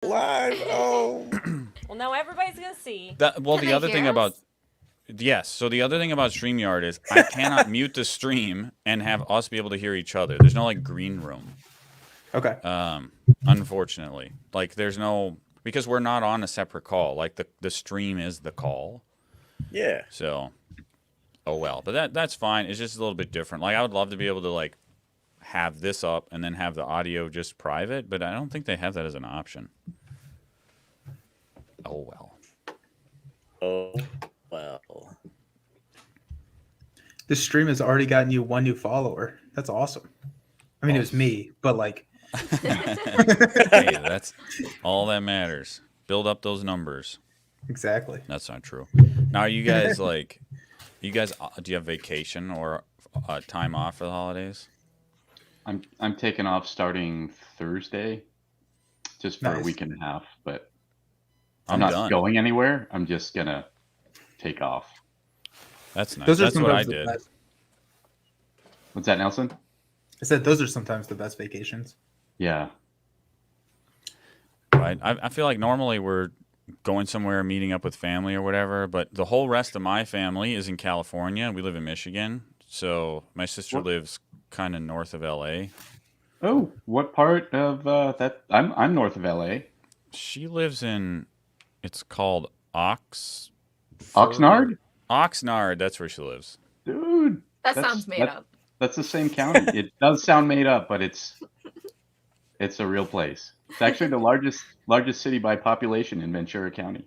Live. Oh. Well, now everybody's gonna see. The other thing about so the other thing about StreamYard is I cannot mute the stream and have us be able to hear each other. There's no like green room. Okay. Unfortunately, like there's no because we're not on a separate call. Like the stream is the call. Yeah. So, oh well, but that's fine. It's just a little bit different. Like I would love to be able to like have this up and then have the audio just private, but I don't think they have that as an option. Oh well. Oh well. This stream has already gotten you 1 new follower. That's awesome. I mean, it was me, but like. Hey, that's all that matters. Build up those numbers. Exactly. That's not true. Now, are you guys do you have vacation or time off for the holidays? I'm taking off starting Thursday, just for a week and a half. But I'm not going anywhere. I'm just gonna take off. That's nice. That's what I did. What's that, Nelson? I said those are sometimes the best vacations. Yeah. Right. I feel like normally we're going somewhere, meeting up with family or whatever, but the whole rest of my family is in California. We live in Michigan, so my sister lives kind of north of LA. Oh, what part of that? I'm north of LA. She lives in. It's called Oxnard. Oxnard. That's where she lives. Dude, that sounds made up. That's the same county. It does sound made up, but it's a real place. It's actually the largest city by population in Ventura County.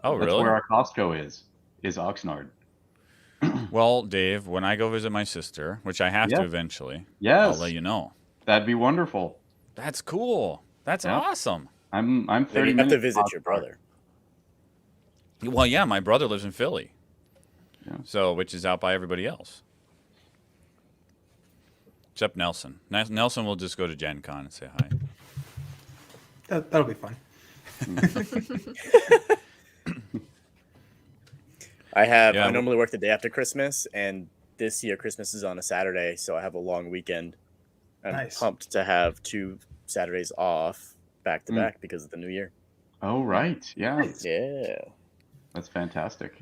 Oh, really? That's where our Costco is Oxnard. Well, Dave, when I go visit my sister, which I have to eventually, I'll let you know. That'd be wonderful. That's cool. That's awesome. I'm 30 you have to visit your brother. Well, yeah, my brother lives in Philly. Yeah. So, which is out by everybody else. Except Nelson. Nelson will just go to Gen Con and say hi. That'll be fun. I normally work the day after Christmas, and this year Christmas is on a Saturday, so I have a long weekend. I'm pumped to have 2 Saturdays off back to back because of the new year. Oh, right. Yeah. Yeah. That's fantastic.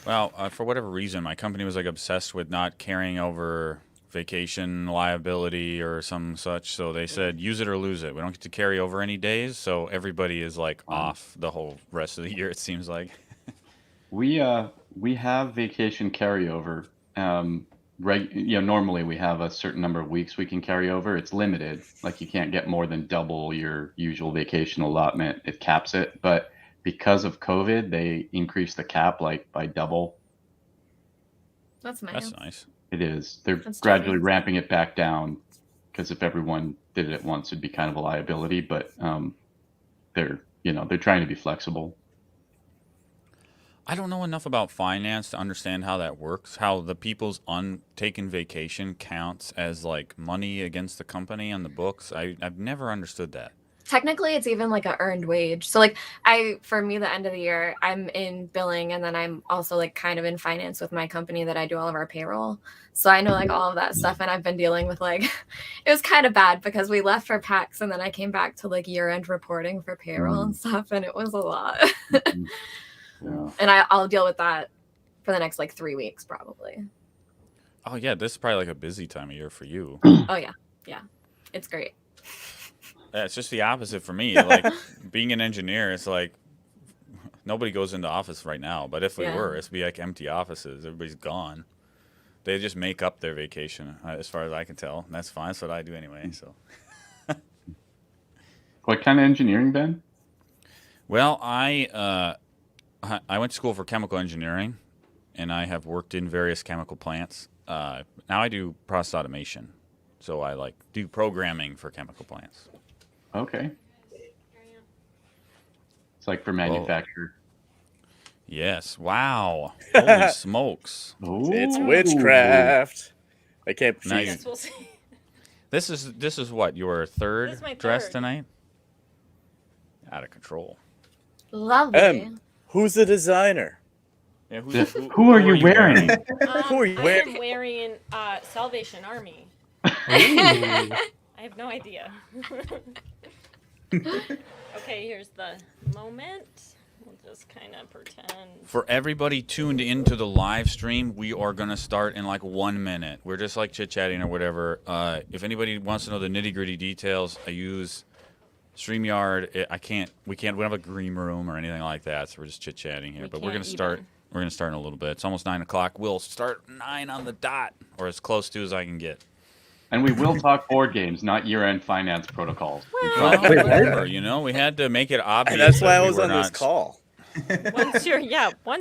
Well, for whatever reason, my company was like obsessed with not carrying over vacation liability or some such. So they said, use it or lose it. We don't get to carry over any days. So everybody is like off the whole rest of the year, it seems like. We have vacation carryover. Normally we have a certain number of weeks we can carry over. It's limited. Like you can't get more than double your usual vacation allotment. It caps it. But because of COVID, they increased the cap like by double. That's nice. That's nice. It is. They're gradually ramping it back down because if everyone did it at once, it'd be kind of a liability. But they're trying to be flexible. I don't know enough about finance to understand how that works, how the people's untaken vacation counts as like money against the company on the books. I've never understood that. Technically, it's even like a earned wage. So like for me, the end of the year, I'm in billing, and then I'm also like kind of in finance with my company that I do all of our payroll. So I know like all of that stuff, and I've been dealing with like, it was kind of bad because we left for PAX, and then I came back to like year-end reporting for payroll and stuff, and it was a lot. Yeah. And I'll deal with that for the next like 3 weeks probably. Oh yeah, this is probably like a busy time of year for you. Oh yeah, it's great. Yeah, it's just the opposite for me. Like being an engineer, it's like nobody goes into office right now. But if we were, it'd be like empty offices. Everybody's gone. They just make up their vacation, as far as I can tell. And that's fine. That's what I do anyway. So. What kind of engineering, Ben? Well, I went to school for chemical engineering, and I have worked in various chemical plants. Now I do process automation, so I like do programming for chemical plants. Okay. It's like for manufacture. Yes. Wow. Holy smokes. Ooh. It's witchcraft. I can't Nice. We'll see. This is what, your third dress tonight? Out of control. Lovely. Who's the designer? Yeah, who are you wearing? Who are you I'm wearing Salvation Army. Ooh. I have no idea. Okay, here's the moment. We'll just kind of pretend. For everybody tuned into the live stream, we are going to start in like 1 minute. We're just like chit-chatting or whatever. If anybody wants to know the nitty-gritty details, I use StreamYard. We don't have a green room or anything like that, so we're just chit-chatting here. But we're going to start. We're going to start in a little bit. It's almost 9 o'clock. We'll start 9 on the dot, or as close to as I can get. And we will talk board games, not year-end finance protocols. Well, whatever, we had to make it obvious. And that's why I was we on this call. Once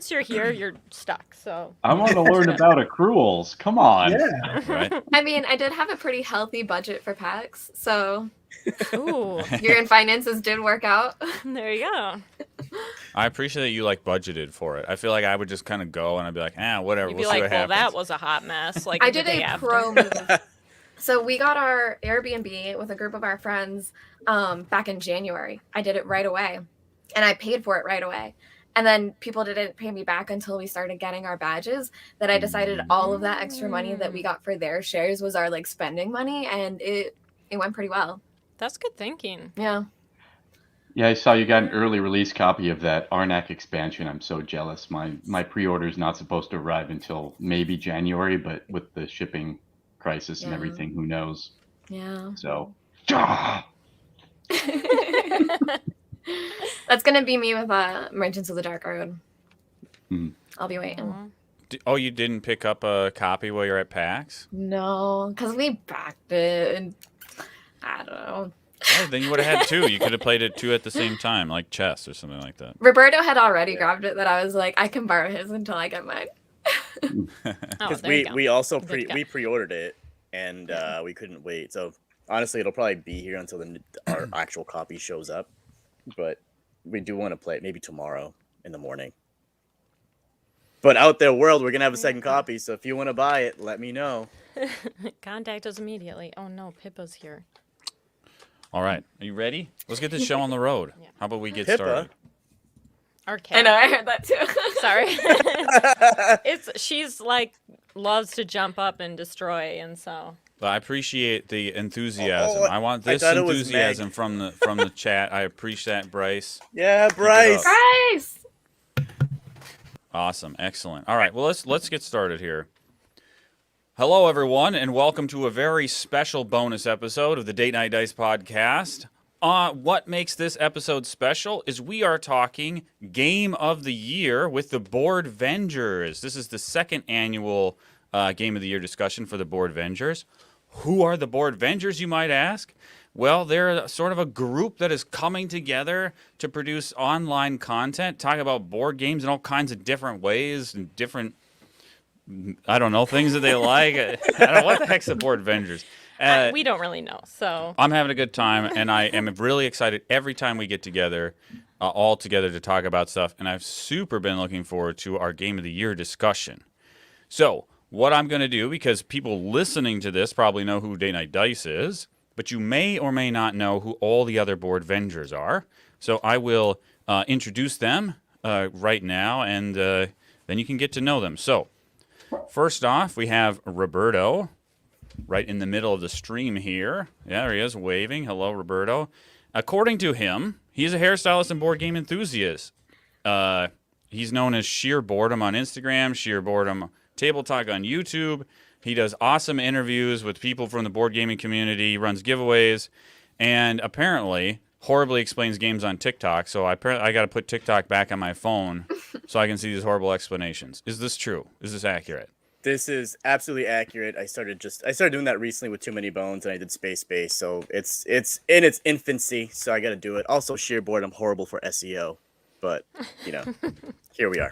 you're here, you're stuck. So I want to learn about accruals. Come on. Yeah. Right? I mean, I did have a pretty healthy budget for PAX, so ooh, year-end finances did work out. there you go. I appreciate that you budgeted for it. I feel like I would just kind of go and I'd be like, whatever. You'd We'll be see like, what well, happens. that was a hot mess. Like I the did day a after. pro move. So we got our Airbnb with a group of our friends back in January. I did it right away, and I paid for it right away. And then people didn't pay me back until we started getting our badges. That I decided all of that extra money that we got for their shares was our spending money, and it went pretty well. That's good thinking. Yeah. Yeah, I saw you got an early release copy of that Arnak expansion. I'm so jealous. My pre-order is not supposed to arrive until maybe January, but with the shipping crisis and everything, who knows? Yeah. So, That's gonna be me with Merchants of the Dark Road. I'll be waiting. You didn't pick up a copy while you're at PAX? No, because we backed it. And I don't know. Oh, then you would have had 2. You could have played it 2 at the same time, like chess or something like that. Roberto had already grabbed it. That I was like, I can borrow his until I get mine. Because we also pre-ordered it and we couldn't wait. So honestly, it'll probably be here until our actual copy shows up. But we do want to play it maybe tomorrow in the morning. But out there, world, we're gonna have a second copy. So if you want to buy it, let me know. Contact us immediately. Oh no, Pippa's here. All right, are you ready? Let's get this show on the road. Yeah. How about we get started? Our cat. I know, I heard that too. Sorry. She's loves to jump up and destroy, and so. I appreciate the enthusiasm. I want this enthusiasm from the chat. I appreciate that, Bryce. Yeah, Bryce. Bryce. Awesome, excellent. All right, well let's get started here. Hello, everyone, and welcome to a very special bonus episode of the Date Night Dice podcast. What makes this episode special is we are talking Game of the Year with the Boardvengers. This is the second annual Game of the Year discussion for the Boardvengers. Who are the Boardvengers, you might ask? Well, they're sort of a group that is coming together to produce online content, talk about board games in all kinds of different ways and different, I don't know, things that they like. I don't know, what the heck's the Boardvengers? We don't really know, so. I'm having a good time, and I am really excited every time we get together, all together to talk about stuff, and I've super been looking forward to our Game of the Year discussion. So, what I'm going to do, because people listening to this probably know who Date Night Dice is, but you may or may not know who all the other Boardvengers are. So I will introduce them right now, and then you can get to know them. So, first off, we have Roberto, right in the middle of the stream here. Yeah, there he is, waving. Hello, Roberto. According to him, he's a hairstylist and board game enthusiast. He's known as Sheer Boredom on Instagram, Sheer Boredom Table Talk on YouTube. He does awesome interviews with people from the board gaming community. He runs giveaways, and apparently horribly explains games on TikTok. So I got to put TikTok back on my phone so I can see these horrible explanations. Is this true? Is this accurate? This is absolutely accurate. I started doing that recently with Too Many Bones, and I did Space Base. So it's in its infancy. So I got to do it. Also, Sheer Boredom, horrible for SEO, but here we are.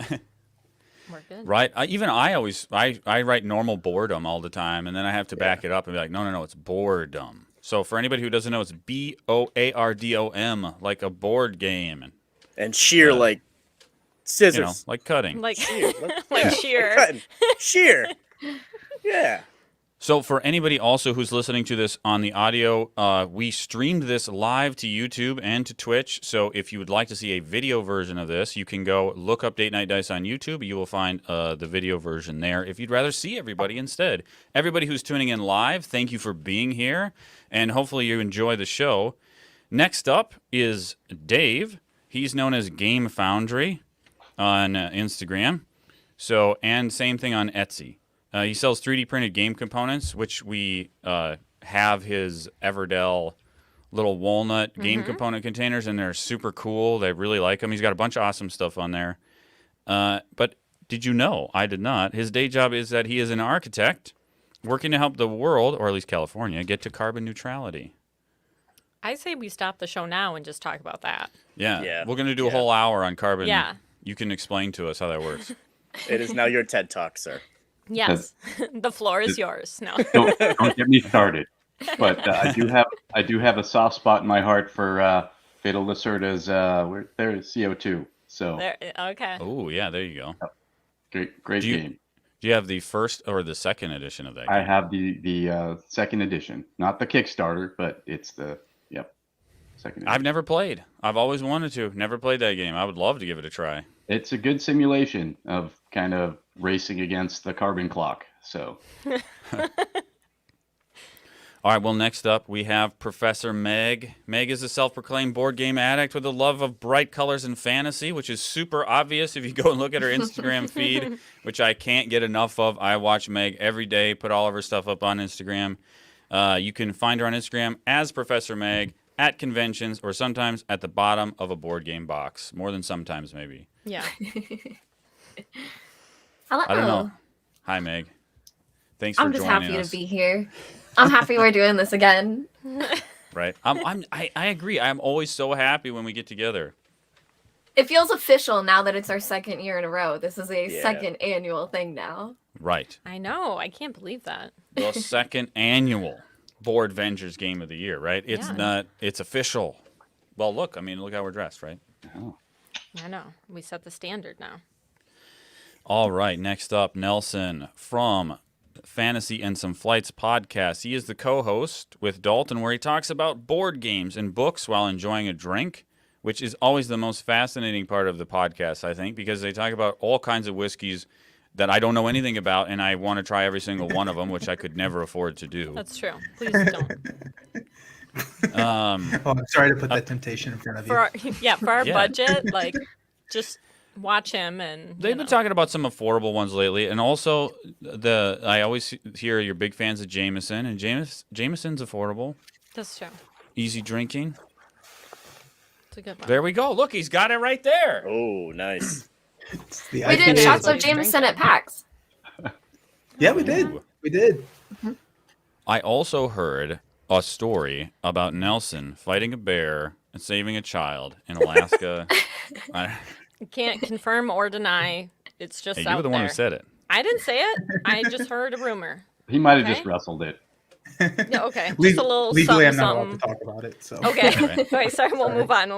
We're good. Right. I write normal boredom all the time, and then I have to back it up and be like, no, it's boredom. So for anybody who doesn't know, it's BOARDOM, like a board game. And sheer like scissors. Like cutting. Like sheer. like sheer. Cutting. Sheer. Yeah. So for anybody also who's listening to this on the audio, we streamed this live to YouTube and to Twitch. So if you would like to see a video version of this, you can go look up Date Night Dice on YouTube. You will find the video version there. If you'd rather see everybody instead. Everybody who's tuning in live, thank you for being here. And hopefully you enjoy the show. Next up is Dave. He's known as Game Foundry on Instagram. So, and same thing on Etsy. He sells 3D printed game components, which we have his Everdell little walnut game component containers, and they're super cool. They really like them. He's got a bunch of awesome stuff on there. But did you know? I did not. His day job is that he is an architect working to help the world, or at least California, get to carbon neutrality. I say we stop the show now and just talk about that. Yeah. We're going to do a whole hour on carbon. Yeah. You can explain to us how that works. It is now your TED Talk, sir. Yes. The floor is yours. No. Don't get me started. But I do have a soft spot in my heart for Fatal Lacerda's there's CO2. So okay. Oh yeah, there you go. Great game. Do you have the first or the second edition of that game? I have the second edition, not the Kickstarter, but it's the second edition. I've never played. I've always wanted to. Never played that game. I would love to give it a try. It's a good simulation of kind of racing against the carbon clock. So. All right, well, next up, we have Professor Meg. Meg is a self-proclaimed board game addict with a love of bright colors and fantasy, which is super obvious if you go and look at her Instagram feed, which I can't get enough of. I watch Meg every day, put all of her stuff up on Instagram. You can find her on Instagram as Professor Meg at conventions or sometimes at the bottom of a board game box. More than sometimes, maybe. Yeah. Hello. I don't know. Hi, Meg. Thanks for joining us. I'm just happy to be here. I'm happy we're doing this again. Right. I agree. I'm always so happy when we get together. It feels official now that it's our second year in a row. This is a second annual thing now. Right. I know. I can't believe that. The second annual Boardvengers Game of the Year, right? It's not. It's official. Well, look how we're dressed, right? Oh. I know. We set the standard now. All right. Next up, Nelson from Fantasy and Some Flights podcast. He is the co-host with Dalton, where he talks about board games and books while enjoying a drink, which is always the most fascinating part of the podcast, I think, because they talk about all kinds of whiskeys that I don't know anything about, and I want to try every single one of them, which I could never afford to do. That's true. Please don't. I'm sorry to put that temptation in front of you. For our budget, just watch him. And they've been talking about some affordable ones lately, and also I always hear you're big fans of Jameson, and Jameson's affordable. That's true. Easy drinking. It's a good one. There we go. Look, he's got it right there. Oh, nice. We did shots of Jameson at PAX. Yeah, we did. We did. I also heard a story about Nelson fighting a bear and saving a child in Alaska. I can't confirm or deny. It's just out there. You were the one who said it. I didn't say it. I just heard a rumor. He might have just wrestled it. Yeah, okay. Just a little legally, something, I'm not allowed to talk about it. So. Okay. Right. Wait, sorry. We'll move on.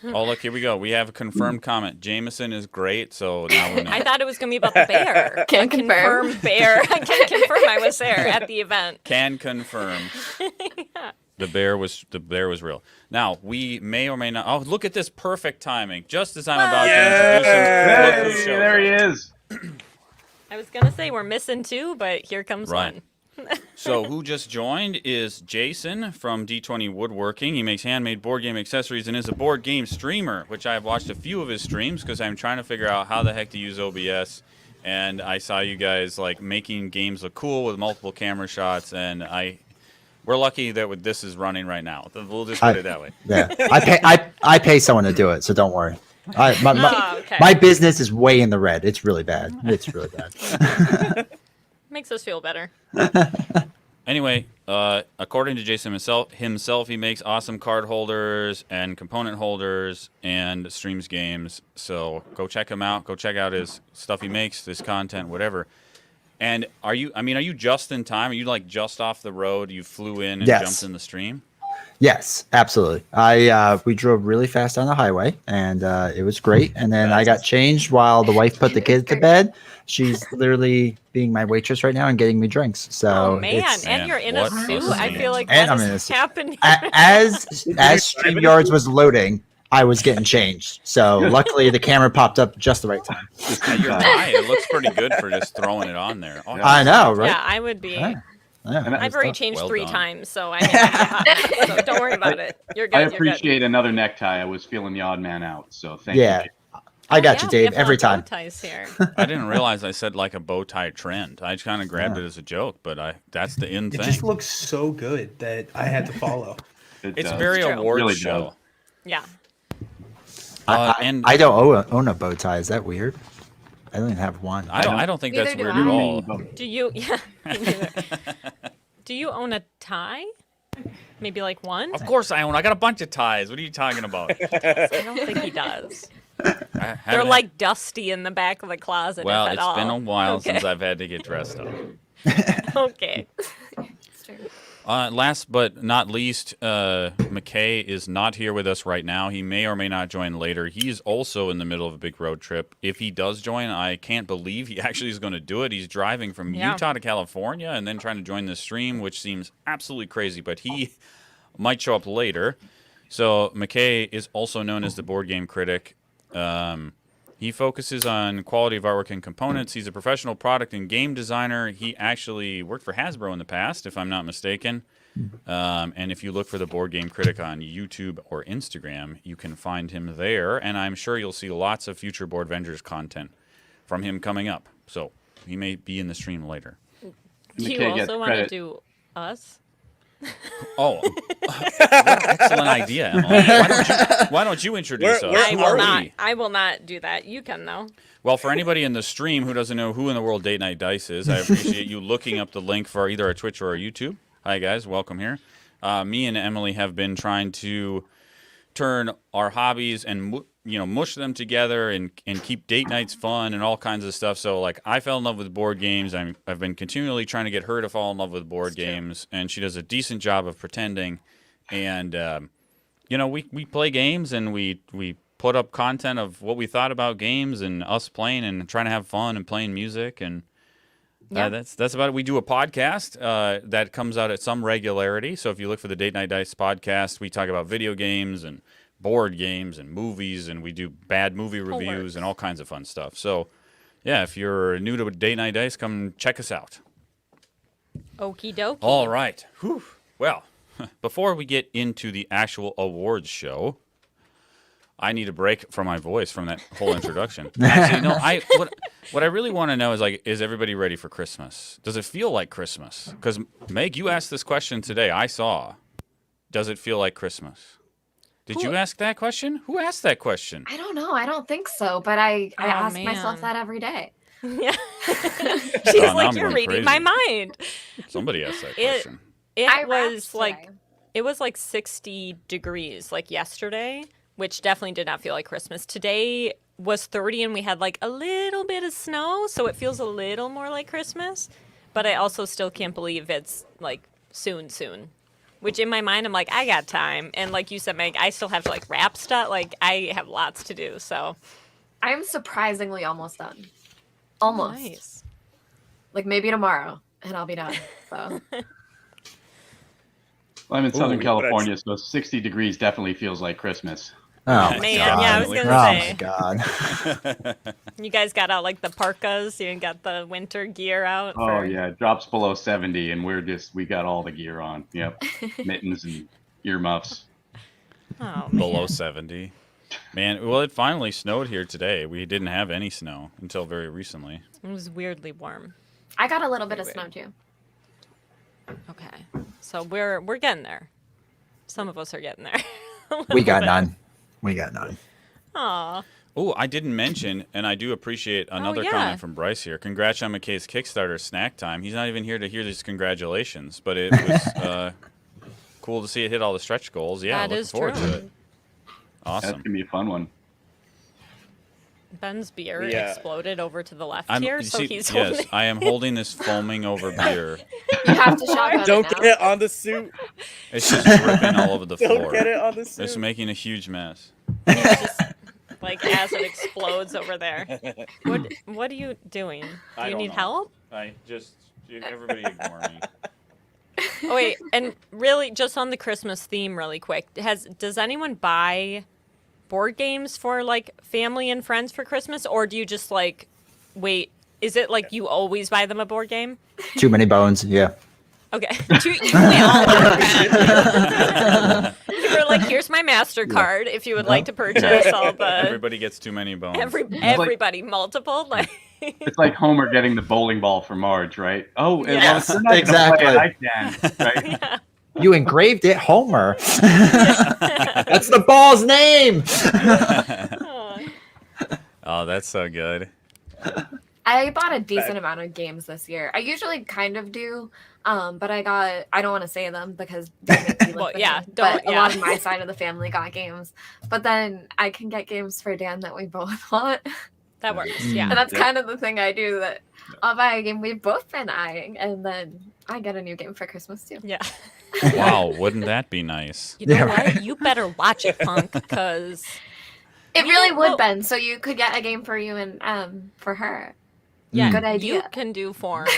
Oh, look, here we go. We have a confirmed comment. Jameson is great, so now we know. I thought it was going to be about the bear. Can confirm. Bear. I can confirm I was there at the event. Can confirm. Yeah. The bear was real. Now, we may or may not. Oh, look at this perfect timing. Just as I'm about to introduce him. There he is. I was going to say we're missing two, but here comes one. So who just joined is Jason from D20 Woodworking. He makes handmade board game accessories and is a board game streamer, which I've watched a few of his streams because I'm trying to figure out how the heck to use OBS. And I saw you guys making games look cool with multiple camera shots, and we're lucky that this is running right now. We'll just put it that way. Yeah, I pay someone to do it, so don't worry. My business is way in the red. It's really bad. Makes us feel better. Anyway, according to Jason himself, he makes awesome card holders and component holders and streams games. So go check him out. Go check out his stuff he makes, his content, whatever. And are you just in time? Are you just off the road? You flew in and jumped in the stream? Yes, absolutely. We drove really fast on the highway, and it was great. And then I got changed while the wife put the kids to bed. She's literally being my waitress right now and getting me drinks. So and you're in a suit. I feel like and what I'm is happening? As StreamYards was loading, I was getting changed. So luckily the camera popped up just the right time. You're right. It looks pretty good for just throwing it on there. Oh, I know, right? Yeah, I would be. Yeah, I've already changed Well 3 done. times, so I mean, so don't worry about it. You're good. I you're good. appreciate another necktie. I was feeling the odd man out, so thank Yeah. you. I got you, we Dave, have a lot every of bow time. ties here. I didn't realize I said like a bow tie trend. I kind of grabbed it as a joke, but that's the in It thing. just looks so good that I had to follow. It's does. very It's true. awards Really show. does. Yeah. And I don't own a bow tie. Is that weird? I don't even have one. I don't think that's Neither weird do at I. all. Do you? Yeah. me neither. Do you own a tie? Maybe like one? Of course I own. I got a bunch of ties. What are you talking about? I don't think he does. I They're haven't- like dusty in the back of the closet. Well, if it's at all. been a while Okay. since I've had to get dressed up. Okay. It's true. Last but not least, McKay is not here with us right now. He may or may not join later. He's also in the middle of a big road trip. If he does join, I can't believe he actually is going to do it. He's driving from Yeah. Utah to California and then trying to join the stream, which seems absolutely crazy, but he might show up later. So McKay is also known as the board game critic. He focuses on quality of artwork and components. He's a professional product and game designer. He actually worked for Hasbro in the past, if I'm not mistaken. And if you look for the Board Game Critic on YouTube or Instagram, you can find him there. And I'm sure you'll see lots of future Boardvengers content from him coming up. So he may be in the stream later. Do you McKay gets also want to credit. do us? Oh, what an excellent idea, Emily. Why don't you introduce us? I Who will are not. we? I will not do that. You can though. Well, for anybody in the stream who doesn't know who in the world Date Night Dice is, I appreciate you looking up the link for either our Twitch or our YouTube. Hi, guys. Welcome here. Me and Emily have been trying to turn our hobbies and mush them together and keep date nights fun and all kinds of stuff. So, like, I fell in love with board games. I've been continually trying to get her to fall in love with board games, and she does a decent job of pretending. And, we play games and we put up content of what we thought about games and us playing and trying to have fun and playing music. And that's about it. We do a podcast that comes out at some regularity. So if you look for the Date Night Dice podcast, we talk about video games and board games and movies, and we do bad movie reviews and all kinds of fun stuff. So, yeah, if you're new to Date Night Dice, come check us out. Okie dokie. All right. Whew. Well, before we get into the actual awards show, I need a break from my voice from that whole introduction. Actually, no. What I really want to know is, like, is everybody ready for Christmas? Does it feel like Christmas? Because Meg, you asked this question today. I saw. Does it feel like Christmas? Did you ask that question? Who asked that question? I don't know. I don't think so, but I ask myself man. that every day. Yeah. She's now like, I'm you're going reading my mind. Somebody asked that question. I It wrapped was like today. it was like 60 degrees like yesterday, which definitely did not feel like Christmas. Today was 30 and we had like a little bit of snow, so it feels a little more like Christmas. But I also still can't believe it's like soon. Which in my mind I'm like, I got time. And like you said, Meg, I still have to like wrap stuff. Like I have lots to do. So I'm surprisingly almost done. Almost. nice. Like maybe tomorrow and I'll be done. So Well, I'm in Southern Ooh, California, so 60 degrees definitely feels like Christmas. Oh my Man, god! yeah, I was Oh gonna Oh say. my god! You guys got out like the parkas, you got the winter gear out. Oh for- yeah, it drops below 70, and we got all the gear on. Yep, mittens and earmuffs. Oh, man. Below 70. Man, well, it finally snowed here today. We didn't have any snow until very recently. It was weirdly warm. I got a little bit of snow too. Okay, so we're getting there. Some of us are getting there. We got none. We got none. Aw, Oh, I didn't mention, and I do appreciate another yeah. comment from Bryce here. Congrats on McKay's Kickstarter snack time. He's not even here to hear these congratulations, but it was cool to see it hit all the stretch goals. Yeah, That looking is forward true. to it. That's Awesome. gonna be a fun one. Ben's beer Yeah. exploded over to the left I'm, here, you so see, he's yes, holding. I am holding this foaming over beer. You have to shout about Don't it get now. it on the suit. It's just dripping all over the Don't floor. get it on the It's suit. making a huge mess. He's just like as it explodes over there. What are you doing? Do you need help? I just everybody ignore me. Oh wait, and really, just on the Christmas theme, really quick, does anyone buy board games for like family and friends for Christmas, or do you just like wait? Is it like you always buy them a board game? Too many bones. Yeah. Okay. We all are. You were like, here's my MasterCard if you would like to purchase all the. Everybody gets too many bones. Everybody, multiple. Like. It's like Homer getting the bowling ball for Marge, right? Oh, Yes, well, exactly. I can, right? Yeah. You engraved it, Homer. That's the ball's name. Oh, that's so good. I bought a decent amount of games this year. I usually kind of do, but I don't want to say them because they make me look bad. But a lot of my side of the family got games. But then I can get games for Dan that we both want. That works, yeah. And that's kind of the thing I do, that I'll buy a game we've both been eyeing, and then I get a new game for Christmas too. Yeah. Wow, wouldn't that be nice? You know what? You better watch it, Punk, because... It really would, Ben. So you could get a game for you and for her. Yeah, good idea. You can do form.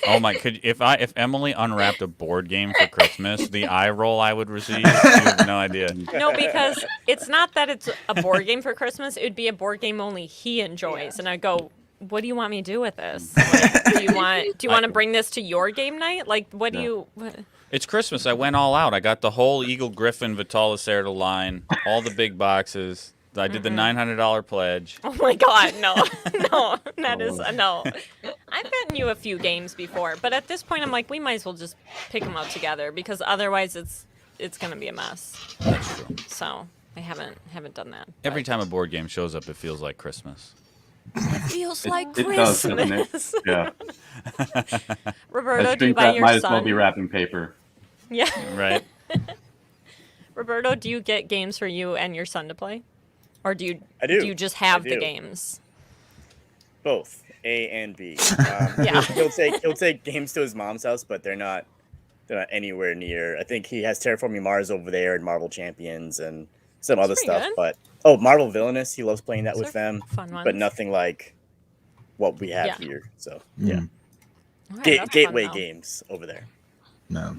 Oh my! If Emily unwrapped a board game for Christmas, the eye roll I would receive, you have no idea. No, because it's not that it's a board game for Christmas. It would be a board game only he enjoys, and I go, "What do you want me to do with this? Like, do you want to bring this to your game night? Like, what do you?" What? It's Christmas. I went all out. I got the whole Eagle Griffin Vitalis Lacerda line, all the big boxes. I did the $900 pledge. Oh my God, no, that is no. I've gotten you a few games before, but at this point, I'm like, we might as well just pick them up together because otherwise, it's gonna be a mess. That's true. So I haven't done that. Every time a board game shows up, it feels like Christmas. It feels like It Christmas. does, doesn't it? Yeah. Roberto, I do you think buy that your might son? as well be wrapping paper. Yeah. Right. Roberto, do you get games for you and your son to play? Or do you just have the games? Both A and B. Yeah. He'll take games to his mom's house, but they're not anywhere near. I think he has Terraforming Mars over there and Marvel Champions and some other stuff. Good. But Marvel Villainous, he loves playing that with them. Fun ones. But nothing like what we have here. So yeah, All right, that's gateway fun, though. games over there. No.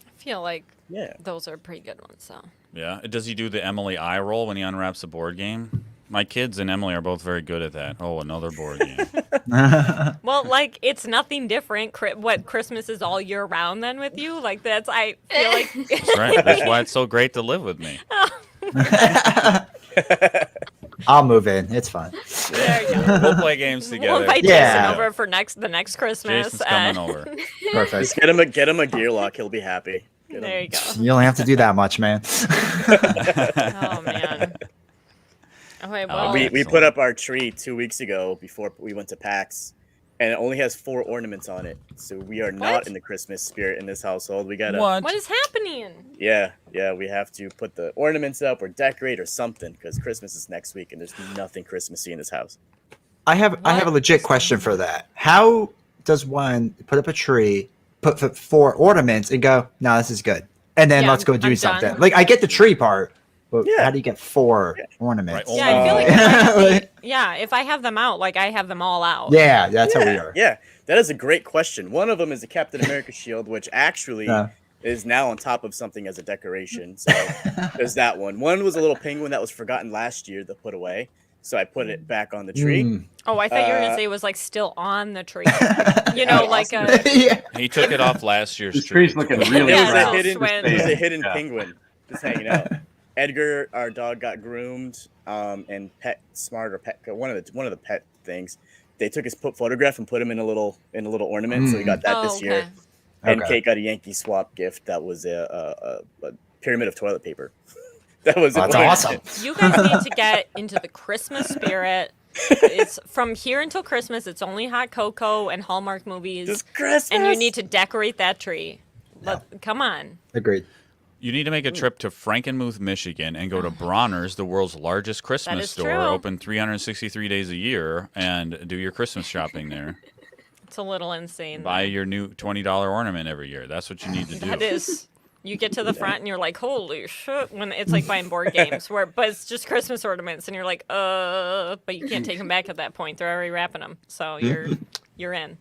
I feel like Yeah. those are pretty good ones. So. Yeah. Does he do the Emily eye roll when he unwraps a board game? My kids and Emily are both very good at that. Oh, another board game. Well, like, it's nothing different. What Christmas is all year round then with you? Like, I feel like... That's right. That's why it's so great to live with me. I'll move in. It's fine. There you go. We'll play games together. We'll invite Jason over for the next Christmas. Jason's coming over. Perfect. Just get him a gear lock. He'll be happy. There you go. You only have to do that much, man. Oh, man. Okay, well... We put up our tree 2 weeks ago before we went to PAX, and it only has 4 ornaments on it. So we are not in the Christmas spirit in this household. We gotta. What is happening? Yeah, we have to put the ornaments up or decorate or something because Christmas is next week, and there's nothing Christmassy in this house. I have a legit question for that. How does one put up a tree, put 4 ornaments, and go, no, this is good, and then let's go do something? Like, I get the tree part, but how do you get 4 ornaments? Right. Yeah, I feel like if I have them out, like I have them all out. Yeah, that's how we are. Yeah, that is a great question. One of them is a Captain America shield, which actually is now on top of something as a decoration. So there's that one. One was a little penguin that was forgotten last year to put away. So I put it back on the tree. Oh, I thought you were going to say it was like still on the tree. You know, like a... He took it off last year's The tree. tree's looking really It bright. was a hidden penguin just hanging out. Edgar, our dog, got groomed, and PetSmart or one of the pet things. They took his photograph and put him in a little ornament. So we got that this year. And Kate got a Yankee Swap gift that was a pyramid of toilet paper. That's awesome. You guys need to get into the Christmas spirit. It's from here until Christmas. It's only hot cocoa and Hallmark movies. Just Christmas. And you need to decorate that tree. Come on. Agreed. You need to make a trip to Frankenmuth, Michigan, and go to Bronner's, the world's largest Christmas store, true. open 363 days a year, and do your Christmas shopping there. It's a little insane. Buy your new $20 ornament every year. That's what you need to do. That is. You get to the front and you're like, holy shit. When it's like buying board games, but it's just Christmas ornaments, and you're like, but you can't take them back at that point. They're already wrapping them, so you're in.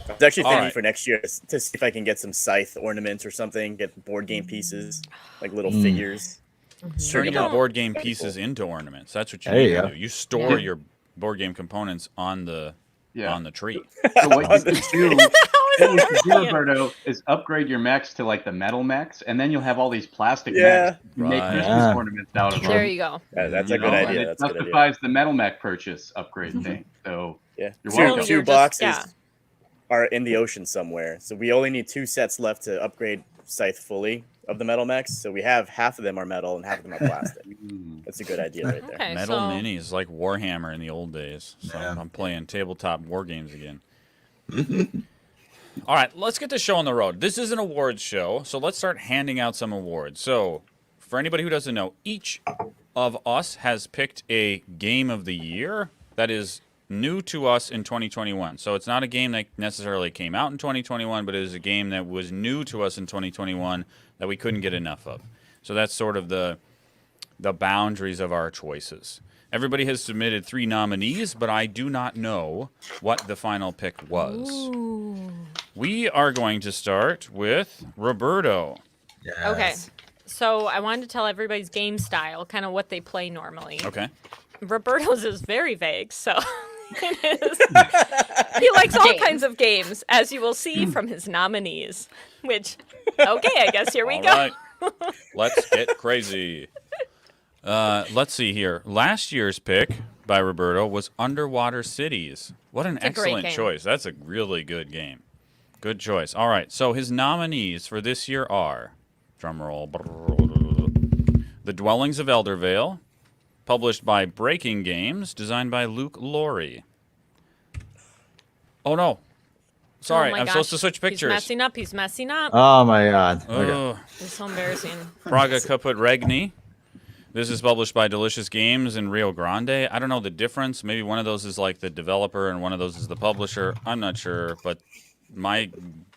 I was actually thinking for next year to see if I can get some scythe ornaments or something, get board game pieces, like little figures. Turning your board game pieces into ornaments. That's what you need to do. You store your board game components on the tree. So what you could do, How Then what you do, Roberto, is upgrade your mechs to like the metal mechs, and then you'll have all these plastic mechs. You make Christmas ornaments out of them. There you go. That's a good idea. And it justifies the metal mech purchase upgrade thing. So yeah, you're welcome. Two boxes are in the ocean somewhere. So we only need 2 sets left to upgrade Scythe fully of the metal mechs. So we have half of them are metal and half of them are plastic. That's a good idea right there. Okay, Metal minis, like Warhammer in the old days. So I'm playing tabletop war games again. All right, let's get the show on the road. This is an awards show, so let's start handing out some awards. So for anybody who doesn't know, each of us has picked a game of the year that is new to us in 2021. So it's not a game that necessarily came out in 2021, but it is a game that was new to us in 2021 that we couldn't get enough of. So that's sort of the boundaries of our choices. Everybody has submitted 3 nominees, but I do not know what the final pick was. Ooh. We are going to start with Roberto. Yes. Okay. So I wanted to tell everybody's game style, kind of what they play normally. Okay. Roberto's is very vague, so it is. He likes all kinds of games, as you will see from his nominees. Which, okay, I guess here we go. All right. Let's get crazy. Let's see here. Last year's pick by Roberto was Underwater Cities. What an excellent choice. That's a really good game. Good choice. All right, so his nominees for this year are, drumroll, The Dwellings of Eldervale, published by Breaking Games, designed by Luke Laurie. Oh, no. Sorry, I'm supposed to switch pictures. He's messing up. Oh, my God. Okay. It's so embarrassing. Praga Caput Regni. This is published by Delicious Games in Rio Grande. I don't know the difference. Maybe one of those is like the developer and one of those is the publisher. I'm not sure, but my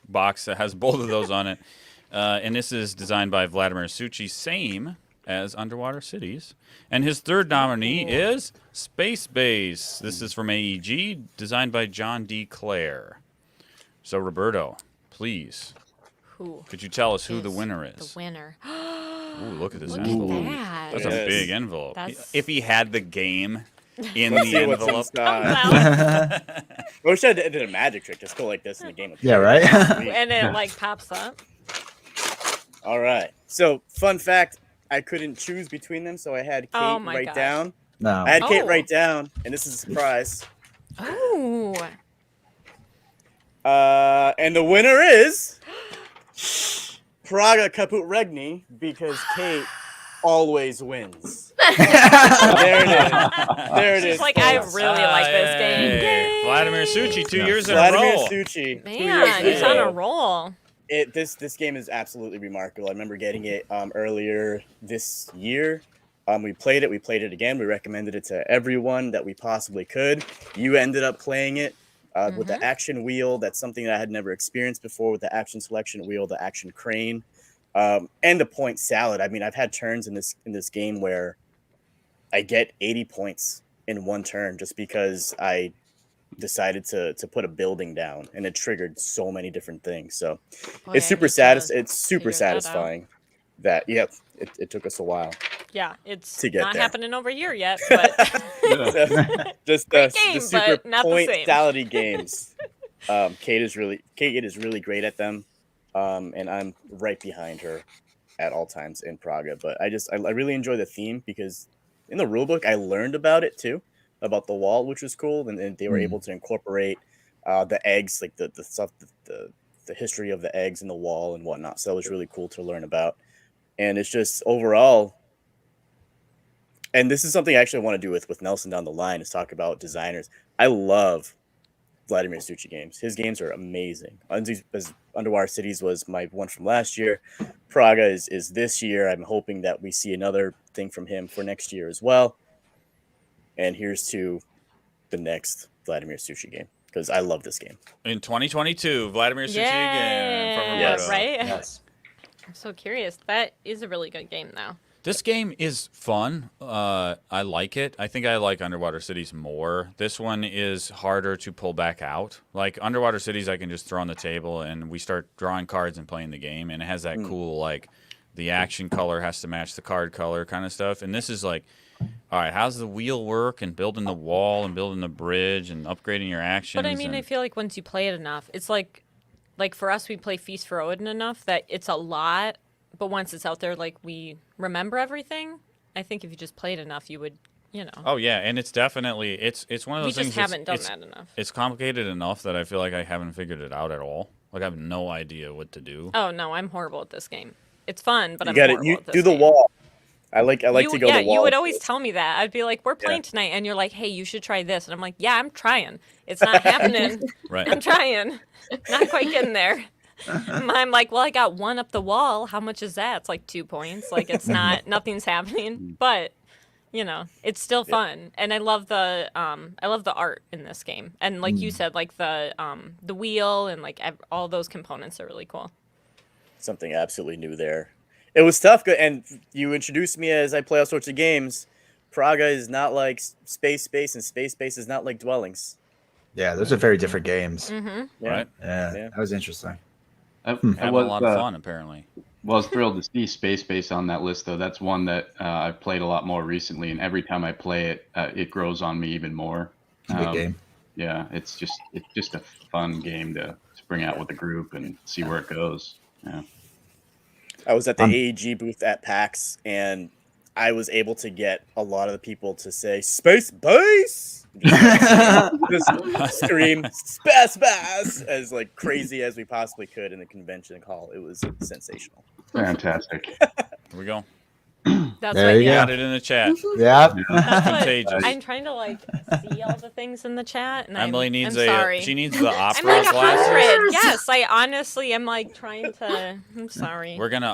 box has both of those on it. And this is designed by Vladimir Succi, same as Underwater Cities. And his third nominee is Space Base. This is from AEG, designed by John D. Clare. So, Roberto, please, could you tell us who the winner is? The winner. Ooh, look at this Look envelope. at that. That's a big envelope. That's... If he had the game in the envelope. I wish I did a magic trick. Just go like this in the game. Yeah, right? And it like pops up. All right. So, fun fact, I couldn't choose between them, so I had Kate write down. No. I had Kate write down, and this is a surprise. Oh. And the winner is Praga Caput Regni, because Kate always wins. There it is. There it is. She's like, I really like this game. Yay. Vladimir Succi, 2 years in a row. Vladimir Succi. Man, he's on a roll. This game is absolutely remarkable. I remember getting it earlier this year. We played it again. We recommended it to everyone that we possibly could. You ended up playing it with the action wheel. That's something that I had never experienced before, with the action selection wheel, the action crane, and the point salad. I mean, I've had turns in this game where I get 80 points in one turn just because I decided to put a building down, and it triggered so many different things. So it's super satisfying. It took us a while. Yeah, it's to get not there. happening over here yet, but just great the game, super but not point the same. salad games. Kate is really great at them, and I'm right behind her at all times in Praga. But I really enjoy the theme, because in the rulebook I learned about it too, about the wall, which was cool, and they were able to incorporate the eggs, like the stuff, the history of the eggs in the wall and whatnot. So that was really cool to learn about. And it's just overall, and this is something I actually want to do with Nelson down the line, is talk about designers. I love Vladimir Succi games. His games are amazing. Underwater Cities was my one from last year. Praga is this year. I'm hoping that we see another thing from him for next year as well. And here's to the next Vladimir Succi game, because I love this game. In 2022, Vladimir Succi again from Roberto. Yes. Right? Yes. I'm so curious. That is a really good game, though. This game is fun. I like it. I think I like Underwater Cities more. This one is harder to pull back out. Like Underwater Cities, I can just throw on the table and we start drawing cards and playing the game. And it has that cool, like, the action color has to match the card color kind of stuff. And this is like, all right, how's the wheel work, and building the wall and building the bridge and upgrading your actions? But I mean, I feel like once you play it enough, it's like like for us, we play Feast for Odin enough that it's a lot, but once it's out there, like we remember everything. I think if you just played enough, you would, you know. Oh yeah, and it's definitely it's one of those we things. We just haven't done that enough. It's complicated enough that I feel like I haven't figured it out at all. Like I have no idea what to do. Oh no, I'm horrible at this game. It's fun, but I'm horrible at this do the game. wall. I like to go the wall. Yeah, you would always tell me that. I'd be like, "We're playing tonight," and you're like, "Hey, you should try this," and I'm like, "Yeah, I'm trying. It's not happening. Right. I'm trying. Not quite getting there." I'm like, "Well, I got one up the wall. How much is that?" It's like 2 points. Like it's not, nothing's happening, but you know, it's still fun, and I love the art in this game, and like you said, like the wheel and like all those components are really cool. Something absolutely new there. It was tough, and you introduced me as I play all sorts of games. Praga is not like Space, and Space is not like Dwellings. Yeah, those are very different games. Mm-hmm. Yeah. Right? Yeah, that was interesting. Having a lot of fun, apparently. Well, I was thrilled to see Space on that list, though. That's one that I've played a lot more recently, and every time I play it, it grows on me even more. Good game. Yeah, it's just a fun game to bring out with a group and see where it goes. Yeah. I was at the AEG booth at PAX, and I was able to get a lot of the people to say Space Base, just scream Space as like crazy as we possibly could in the convention hall. It was sensational. Fantastic. Here we go. That's There what, you yeah. Got it in the chat. Yeah. That's what- Contagious. I'm trying to like see all the things in the chat, and Emily I'm needs sorry. she needs the I'm opera like 100. glasses. Yes, I honestly am like trying to. I'm sorry. We're gonna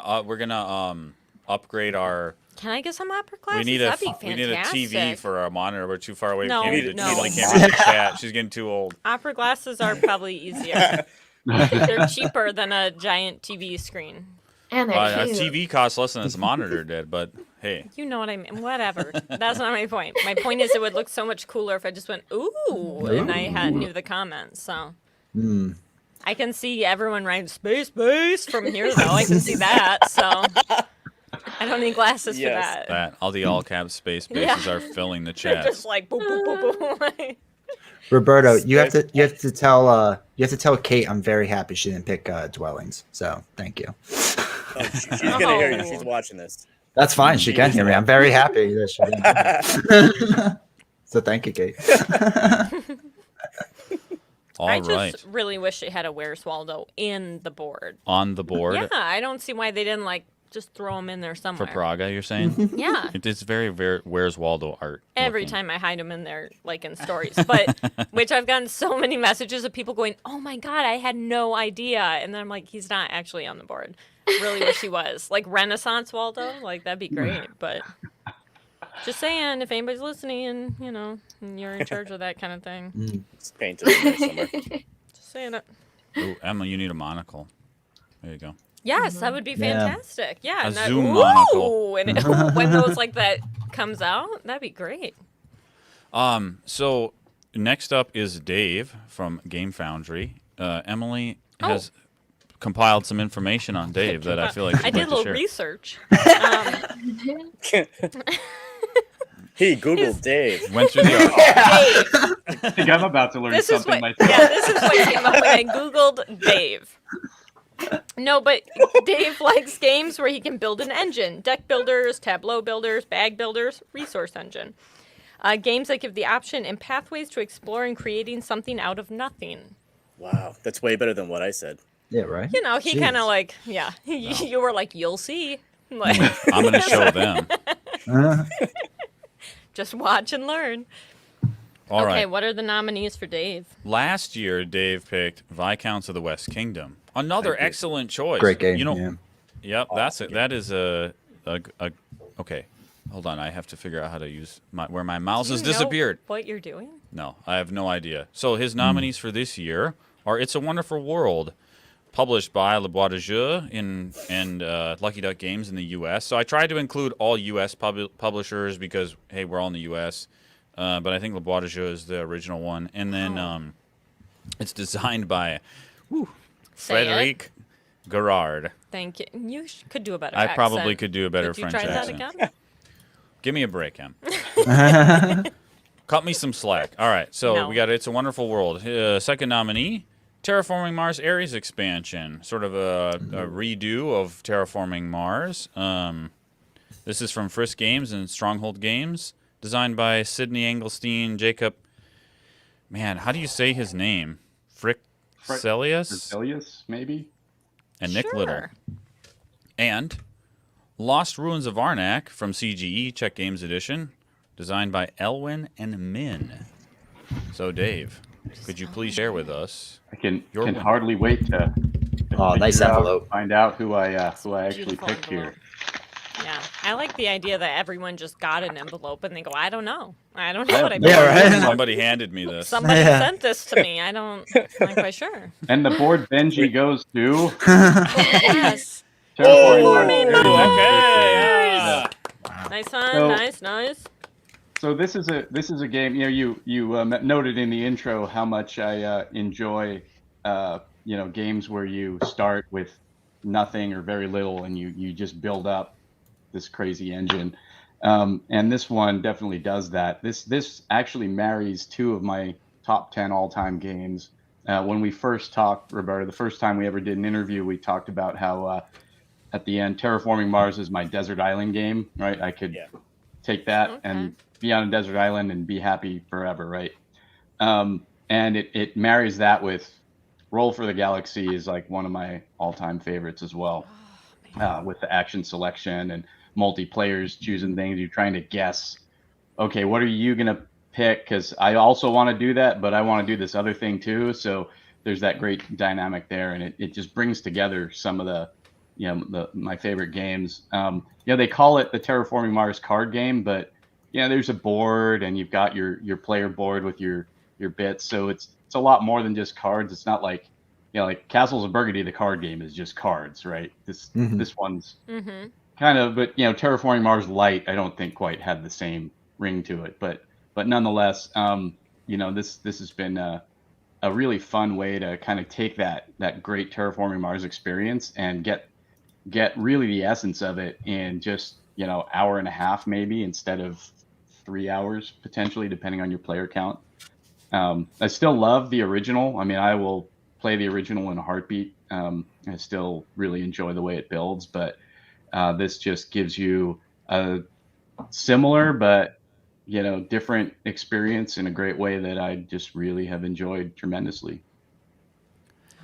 upgrade our. Can I get some opera glasses? We need That'd be we need a TV fantastic. for our monitor. We're too far away. No, Emily no. can't read the chat. She's getting too old. Opera glasses are probably easier. They're cheaper than a giant TV screen. And they're A cute. TV costs less than this monitor did, but hey. You know what I mean? Whatever. That's not my point. My point is, it would look so much cooler if I just went ooh, and I knew the comments. So I can see everyone writing space from here, though. I can see that. So I don't need glasses for that. All the all caps space bases are filling the They're chat. just like boop boop boop boop. Roberto, you have to tell Kate I'm very happy she didn't pick Dwellings. So thank you. Oh, she's gonna hear you. She's watching this. That's fine. She can hear me. I'm very happy that she didn't. So thank you, Kate. I just really wish it had a Where's Waldo in the board. On the board? Yeah, I don't see why they didn't like just throw them in there somewhere. For Praga, you're saying? Yeah. It is very, very Where's Waldo art. Every time I hide them in there, like in stories. But, which I've gotten so many messages of people going, oh my God, I had no idea. And then I'm like, he's not actually on the board. Really wish he was. Like Renaissance Waldo, like that'd be great. But just saying, if anybody's listening and, you know, and you're in charge of that kind of thing. It's painted in there somewhere. Just saying it. Ooh, Emma, you need a monocle. There you go. Yes, that would be fantastic. Yeah. A and zoom monocle. And when those like that comes out, that'd be great. So next up is Dave from Game Foundry. Emily has compiled some information on Dave that I feel like she'd I did like a little to share. research. He Googled Dave. Went through the I think I'm about to learn This is something what, myself. yeah, this is what came up when I Googled Dave. No, but Dave likes games where he can build an engine. Deck builders, tableau builders, bag builders, resource engine. Games that give the option and pathways to exploring creating something out of nothing. Wow, that's way better than what I said. Yeah, right. You know, he Jeez. kind of like, yeah. You were like, you'll see. Like, I'm going to show them. just watch and learn. All right. Okay, what are the nominees for Dave? Last year, Dave picked Viscounts of the West Kingdom. Another excellent choice. Great game. You know, yeah. Yep, that's it. That is a okay. Hold on, I have to figure out how to use where my mouse has Do you know disappeared. what you're doing? No, I have no idea. So his nominees for this year are It's a Wonderful World, published by Le Bois de Jeu and Lucky Duck Games in the U.S. So I tried to include all U.S. publishers because, hey, we're all in the U.S., but I think Le Bois de Jeu is the original one. And then it's designed by Frédéric Gerard. Thank you. You could do a better I accent. probably could do a better Could you French try accent. that again? Give me a break, Em. Cut me some slack. All right, so No. we got It's a Wonderful World. Second nominee, Terraforming Mars Ares expansion, sort of a redo of Terraforming Mars. This is from Frisk Games and Stronghold Games, designed by Sidney Engelstein, Jacob. Man, how do you say his name? Fricelius, maybe? And Nick Little. And Lost Ruins of Arnak from CGE, Czech Games Edition, designed by Elwin and Min. So, Dave, could you please share with us? I can hardly wait to nice envelope. Find out who I actually picked here. Yeah, I like the idea that everyone just got an envelope and they go, I don't know what I mean. Yeah, right. Somebody handed me this. Somebody sent this to me. I'm not quite sure. And the Boardvengers goes to Yes. Terraforming Mars. Okay. Nice one. Nice. So this is a game. You noted in the intro how much I enjoy games where you start with nothing or very little and you just build up this crazy engine. And this one definitely does that. This actually marries two of my top 10 all-time games. When we first talked, Roberta, the first time we ever did an interview, we talked about how at the end, Terraforming Mars is my desert island game, right? I could take that and be on a desert island and be happy forever, right? And it marries that with Roll for the Galaxy is like one of my all-time favorites as well, with the action selection and multiplayers choosing things. You're trying to guess, okay, what are you going to pick? Because I also want to do that, but I want to do this other thing too. So there's that great dynamic there, and it just brings together some of the my favorite games. They call it the Terraforming Mars card game, but there's a board and you've got your player board with your bits. So it's a lot more than just cards. It's not like like Castles of Burgundy, the card game is just cards, right? This one's kind of, but Terraforming Mars Lite, I don't think quite had the same ring to it, but nonetheless, this has been a really fun way to kind of take that great Terraforming Mars experience and get really the essence of it in just hour and a half maybe instead of 3 hours potentially, depending on your player count. I still love the original. I mean, I will play the original in a heartbeat. I still really enjoy the way it builds, but this just gives you a similar but different experience in a great way that I just really have enjoyed tremendously.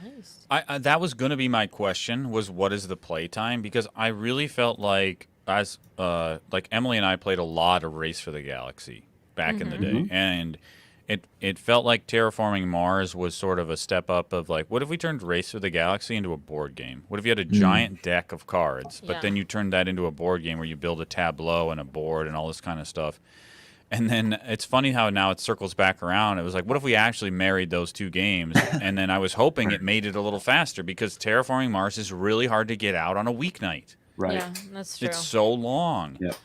Nice. That was going to be my question, was what is the play time? Because I really felt like like Emily and I played a lot of Race for the Galaxy back in the day, and it felt like Terraforming Mars was sort of a step up of like, what if we turned Race for the Galaxy into a board game? What if you had a giant deck of cards, but then you turned that into a board game where you build a tableau and a board and all this kind of stuff? And then it's funny how now it circles back around. It was like, what if we actually married those two games? And then I was hoping it made it a little faster, because Terraforming Mars is really hard to get out on a weeknight. Right. Yeah, that's true. It's so long. Yep.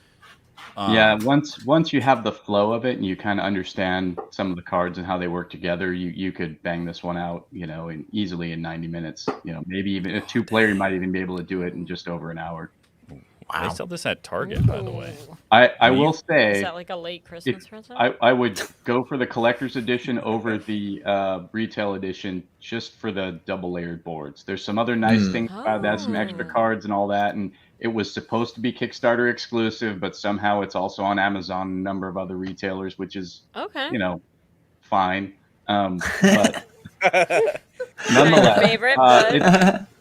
Once you have the flow of it and you kind of understand some of the cards and how they work together, you could bang this one out, easily in 90 minutes. Maybe even a two-player, you might even be able to do it in just over an hour. Wow. They sell this at Target, by the way. I will say, is that like a late Christmas present? I would go for the collector's edition over the retail edition just for the double-layered boards. There's some other nice things about that, some extra cards and all that, and it was supposed to be Kickstarter exclusive, but somehow it's also on Amazon and a number of other retailers, which is, fine. But nonetheless, favorite,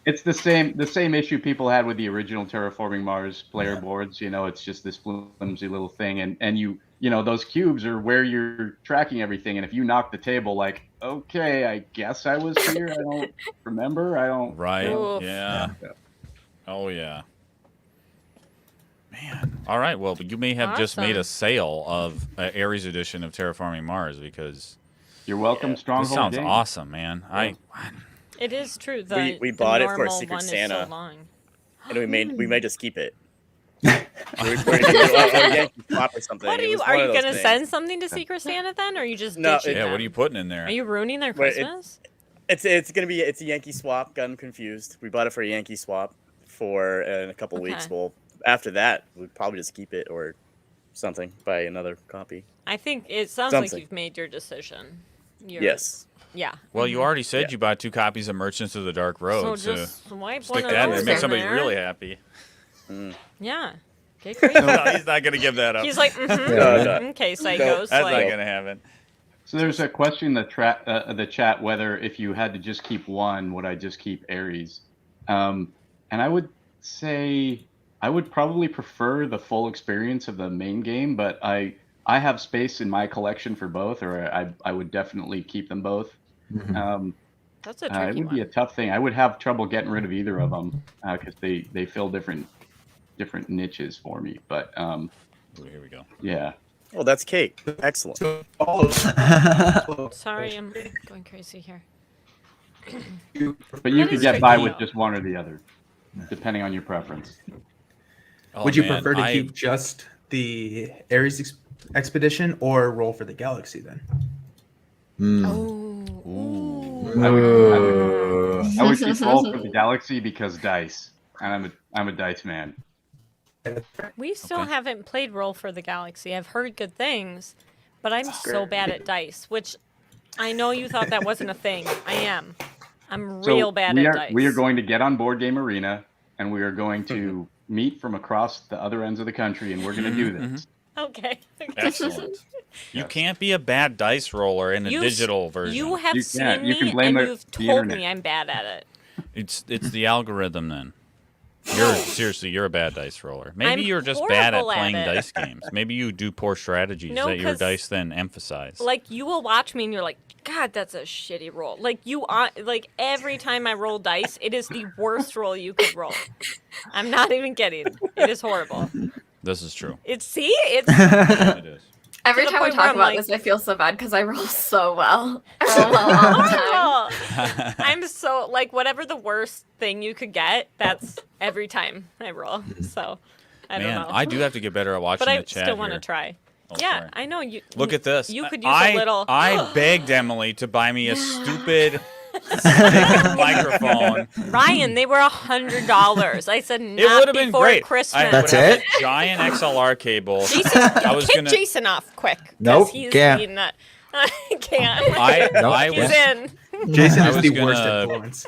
it's the same issue people had with the original Terraforming Mars player boards. It's just this flimsy little thing, and those cubes are where you're tracking everything. And if you knock the table, like, okay, I guess I was here. I don't remember. I don't. Right. Yeah. Oh yeah. Man. All right. Well, you may have just made a sale of Ares edition of Terraforming Mars, because you're welcome. Stronghold. This sounds game. awesome, man. Yeah. It is true. We bought it for a normal Secret one Santa, is so long. and we may just keep it. We're gonna do a Yankee swap or something. What are you gonna send something to Secret Santa then, or are you just ditching them? What are you putting in there? Are you ruining their Christmas? It's a Yankee swap. Got them confused. We bought it for a Yankee swap for in a couple weeks. Well, after that, we'd probably just keep it or something. Buy another copy. I think it sounds like you've made your decision. Yes. Yeah. Well, you already said you bought 2 copies of Merchants of the Dark Road, So just swipe stick one of that in those and make in somebody there. really happy. Yeah. Get crazy. No, he's not gonna give that up. He's like, No. okay, psychos. That's like, not gonna happen. So there's a question in the chat whether if you had to just keep one, would I just keep Ares? And I would say I would probably prefer the full experience of the main game, but I have space in my collection for both, or I would definitely keep them both. That's a It tricky would be a one. tough thing. I would have trouble getting rid of either of them because they fill different niches for me. But Ooh, here we go. yeah. Oh, that's cake. Excellent. Sorry, I'm going crazy here. But you That could is get by tricky. with just one or the other, depending on your preference. Oh, Would you man, prefer to keep just the Ares expedition or roll for the galaxy then? Oh. I would keep roll for the galaxy because dice, and I'm a dice man. We still haven't played Roll for the Galaxy. I've heard good things, but I'm so bad at dice, which I know you thought that wasn't a thing. I am. I'm real bad at dice. We are going to get on Board Game Arena, and we are going to meet from across the other ends of the country, and we're going to do this. Okay. Excellent. You can't be a bad dice roller in a digital version. You have You seen can't. You me, can blame and the you've told internet. me I'm bad at it. It's the algorithm then. You're a bad dice roller. Maybe I'm you're just bad at horrible at playing it. dice games. Maybe you do poor strategies No, that your 'cause, dice then emphasize. Like, you will watch me and you're like, God, that's a shitty roll. Like, like, every time I roll dice, it is the worst roll you could roll. I'm not even kidding. It is horrible. This is true. It is. It is. Every To the time we point where talk I'm about like- this, I feel so bad because I roll so well. I roll well all the time. I'm so, like, whatever the worst thing you could get, that's every time I roll. So, I don't Man, know. I do have to get better at watching but I the chat still want to here. try. Oh, Yeah, sorry. I know you. Look at this. You could use a little. I begged Emily to buy me a stupid stick microphone. Ryan, they were $100. I said It not would have been before great. Christmas. I That's would have it? a giant XLR cable. Jason, I was kick gonna. Jason off quick. 'cause Nope, he's can't. being that. I can't. I He's was. in. Jason I is was the worst gonna- influence.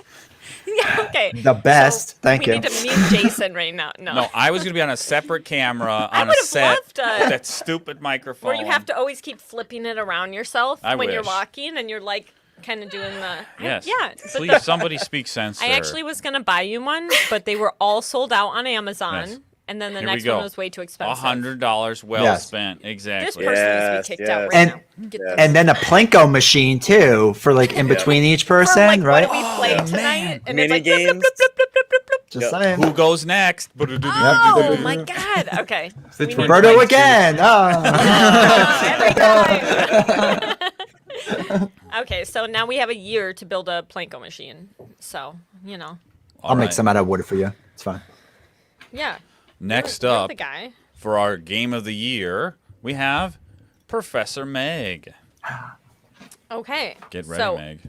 Yeah, okay. The best. So Thank we you. need to mute Jason right now. No. No, I was gonna be on a separate camera I on a would've set. loved a- That stupid microphone. Where you have to always keep flipping it around yourself I when you're wish. walking and you're like kind of doing the. Yes. Yeah. but Please, somebody speak sense. I to her. actually was going to buy you one, but they were all sold out on Amazon. Yes. And then the Here we next go. one was way too expensive. $100 well Yes. spent. This Exactly. person needs Yes, to be kicked out yes. right And- now. Get yes. the And then a Plinko machine too for like in between each For, person, like, right? What do we play tonight? And Mini it's like, games. Just Yep. saying. Who goes next? Oh my god. Okay. It's We the need- Roberto Right. again. Oh, every time. Okay, so now we have a year to build a Plinko machine. So, you know. I'll make some out of wood for you. It's fine. Yeah. Next You're up, the guy. for our game of the year, we have Professor Meg. Okay. Get ready, so, Meg.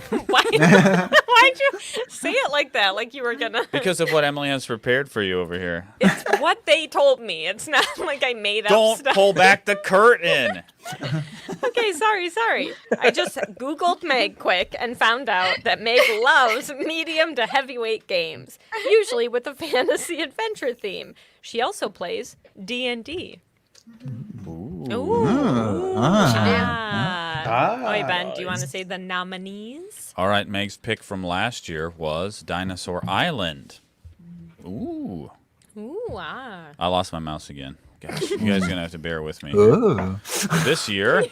Why'd you say it like that? Like you were gonna. Because of what Emily has prepared for you over here. It's what they told me. It's not like I made up Don't stuff. pull back the curtain. Okay, sorry. I just Googled Meg quick and found out that Meg loves medium to heavyweight games, usually with a fantasy adventure theme. She also plays D&D. Ooh. Wait, Ben, do you want to say the nominees? All right, Meg's pick from last year was Dinosaur Island. Ooh. I lost my mouse again. Gosh, you guys are going to have to bear with me. Ooh. This year, Keep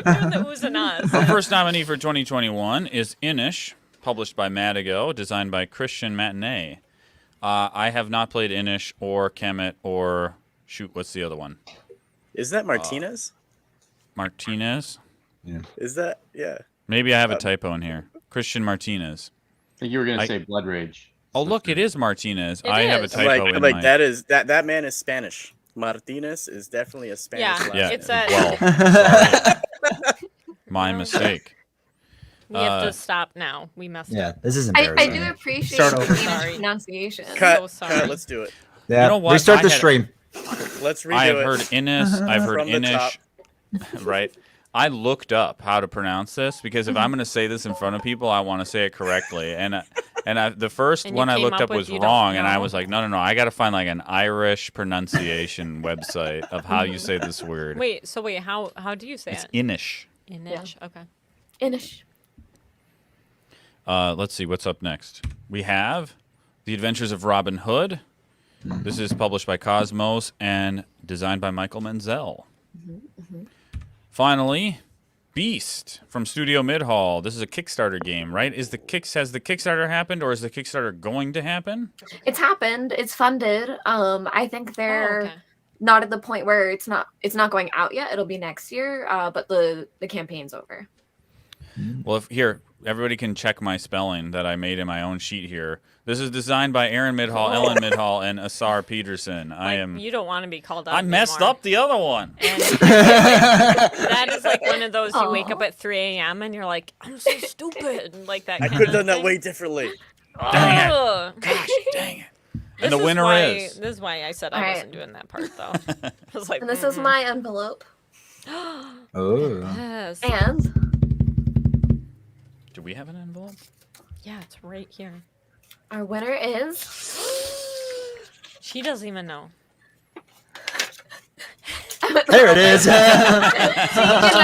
doing the oohs and ahs. our first nominee for 2021 is Inish, published by Madigo, designed by Christian Matinee. I have not played Inish or Kemet or... Shoot, what's the other one? Isn't that Martinez? Martinez? Is that Maybe I have a typo in here. Christian Martinez. I think you were going to say Blood Rage. Oh, look, it is Martinez. It I have a is. typo in like my... that man is Spanish. Martinez is definitely a Spanish Yeah, last Yeah, it's name. a. sorry. My mistake. We have to stop now. We messed Yeah, up. this is I embarrassing. do appreciate Start over. the Sorry. pronunciation. So sorry. Let's do it. Yeah. You know what? Restart I the had- stream. Let's redo I have it. heard Innis. I've heard From the Inish. Right. I looked up how to pronounce this because if I'm going to say this in front of people, I want to say it correctly. And the first one I looked up was wrong, and I was like, no, I got to find like an Irish pronunciation website of how you say this word. Wait, how do you say it's it? Inish. Inish, okay. Inish. Let's see what's up next. We have The Adventures of Robin Hood. This is published by Cosmos and designed by Michael Menzel. Finally, Beast from Studio Midhall. This is a Kickstarter game, right? Has the Kickstarter happened, or is the Kickstarter going to happen? It's happened. It's funded. I think they're not at the point where it's not going out yet. It'll be next year. But the campaign's over. Well, here everybody can check my spelling that I made in my own sheet here. This is designed by Aaron Midhall, Ellen Midhall, and Asar Peterson. You don't want to be called up. I messed up the other one. That is like one of those you wake up at 3 a.m. and you're like, I'm so stupid. Like that. I could have done that way differently. Dang it. Gosh, dang it. And the winner is. This is why I said I wasn't doing that part, though. I was like, and this is my envelope. Oh. Yes. And do we have an envelope? Yeah, it's right here. Our winner is. She doesn't even know. There it is. She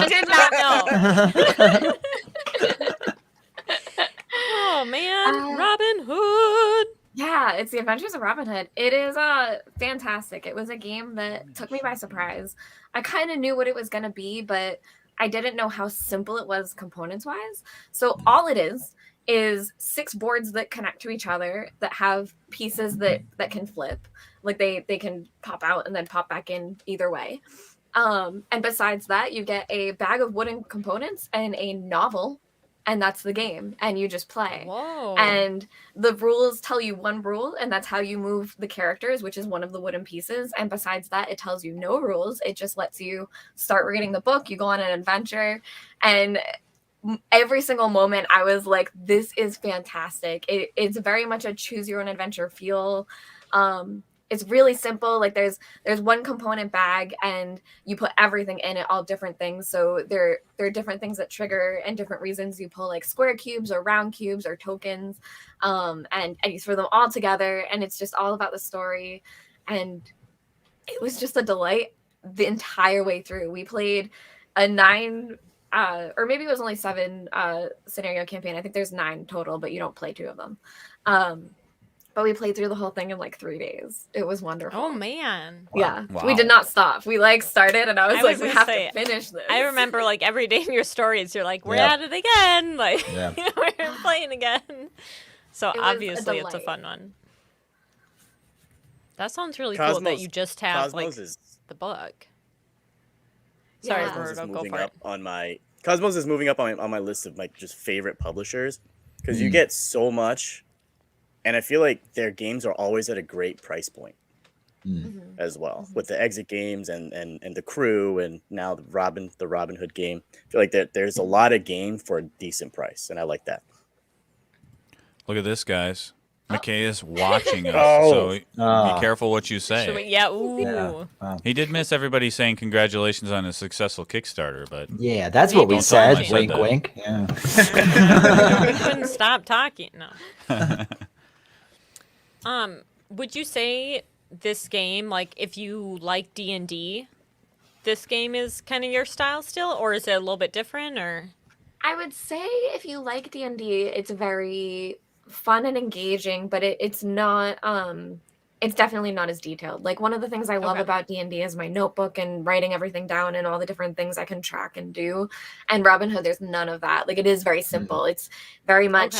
did not know. Oh man, Robin Hood. Yeah, it's The Adventures of Robin Hood. It is fantastic. It was a game that took me by surprise. I kind of knew what it was going to be, but I didn't know how simple it was components wise. So all it is 6 boards that connect to each other that have pieces that can flip. Like they can pop out and then pop back in either way. And besides that, you get a bag of wooden components and a novel, and that's the game. And you just play. Whoa. And the rules tell you one rule, and that's how you move the characters, which is one of the wooden pieces. And besides that, it tells you no rules. It just lets you start reading the book. You go on an adventure, and every single moment I was like, this is fantastic. It's very much a choose your own adventure feel. It's really simple. Like there's one component bag and you put everything in it, all different things. So there are different things that trigger and different reasons you pull like square cubes or round cubes or tokens. And you throw them all together, and it's just all about the story. And it was just a delight the entire way through. We played a 9 or maybe it was only 7 scenario campaign. I think there's 9 total, but you don't play 2 of them. But we played through the whole thing in like 3 days. It was wonderful. Oh man. Yeah. Wow. We did not stop. We like started and I was like, we have to finish this. I remember like every day in your stories, you're like, we're at it again. Like we're playing again. So obviously it's a fun one. That sounds really cool that you just have like the book. Sorry, Roberto, go for it. Cosmos is moving up on my list of like just favorite publishers because you get so much, and I feel like their games are always at a great price point as well, with the Exit games and the Crew, and now the Robin Hood game. I feel like there's a lot of game for a decent price, and I like that. Look at this, guys. McKay is watching us, so be careful what you say. He did miss everybody saying congratulations on a successul Kickstarter, but that's what we said. Wink, wink. Yeah. We couldn't stop talking. No. Would you say this game, like, if you like D&D, this game is kind of your style still, or is it a little bit different? Or I would say if you like D&D, it's very fun and engaging, but it's not it's definitely not as detailed. Like one of the things I love about D&D is my notebook and writing everything down and all the different things I can track and do. And Robin Hood, there's none of that. Like it is very simple. It's very much,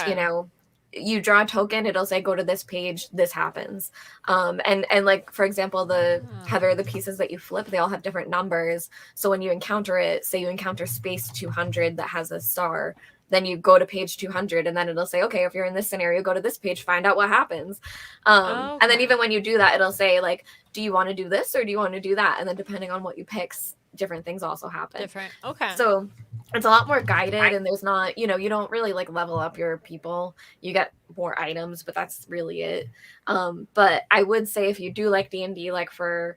you draw a token, it'll say go to this page, this happens. And like for example, the pieces that you flip, they all have different numbers. So when you encounter it, say you encounter space 200 that has a star, then you go to page 200 and then it'll say, okay, if you're in this scenario, go to this page, find out what happens. And then even when you do that, it'll say like, do you want to do this or do you want to do that? And then depending on what you pick, different things also happen. So it's a lot more guided, and there's not, you don't really like level up your people. You get more items, but that's really it. But I would say if you do like D&D, like for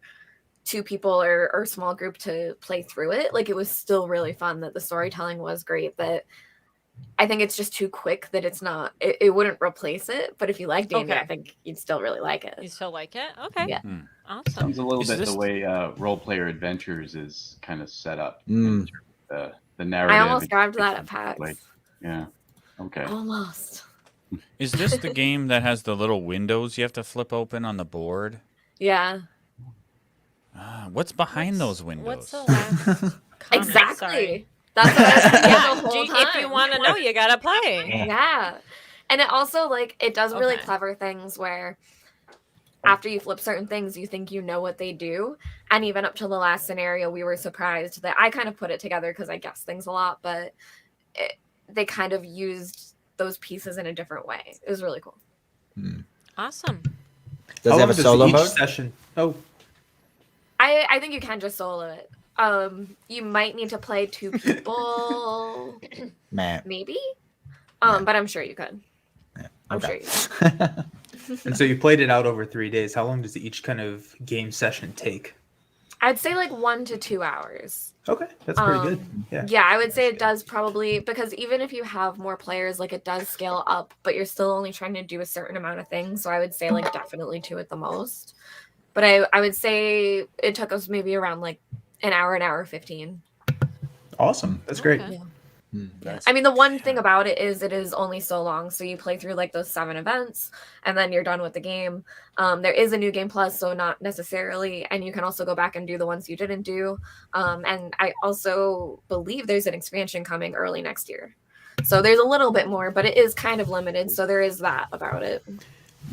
2 people or small group to play through it, like it was still really fun, that the storytelling was great, that I think it's just too quick that it's not, it wouldn't replace it. But if you like D&D, I think you'd still really like it. You still like it? Okay. Yeah. Awesome. Sounds a little bit the way Role Player Adventures is kind of set up. In the narrative. I almost grabbed that at PAX. Yeah. Okay. Almost. Is this the game that has the little windows you have to flip open on the board? Yeah. What's behind those windows? What's the last comment? Exactly. Sorry. That's what I was thinking the whole time. If you want to know, you gotta play. Yeah. And it also, like, it does really clever things where after you flip certain things, you think you know what they do. And even up to the last scenario, we were surprised that I kind of put it together because I guess things a lot, but they kind of used those pieces in a different way. It was really cool. Awesome. Does it have a solo mode? Session? Oh, I think you can just solo it. You might need to play 2 people, maybe. But I'm sure you could. Yeah. I'm sure you could. And so you played it out over 3 days. How long does each kind of game session take? I'd say like 1 to 2 hours. Okay, that's pretty good. Yeah, I would say it does probably, because even if you have more players, like it does scale up, but you're still only trying to do a certain amount of things. So I would say like definitely 2 at the most. But I would say it took us maybe around like an hour 15. Awesome. That's great. Yeah. Nice. I mean, the one thing about it is only so long. So you play through like those 7 events and then you're done with the game. There is a new game plus, so not necessarily. And you can also go back and do the ones you didn't do. And I also believe there's an expansion coming early next year. So there's a little bit more, but it is kind of limited. So there is that about it.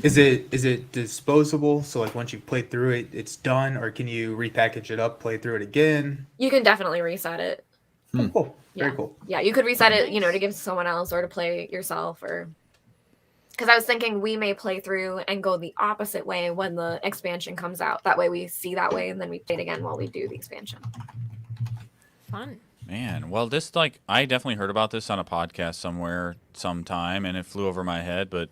Is it disposable? So like once you've played through it, it's done, or can you repackage it up, play through it again? You can definitely reset it. Oh, cool. Very cool. Yeah, you could reset it, to give to someone else or to play yourself, or because I was thinking we may play through and go the opposite way when the expansion comes out. That way we see that way and then we play it again while we do the expansion. Fun. Man, well, this, I definitely heard about this on a podcast somewhere sometime, and it flew over my head, but,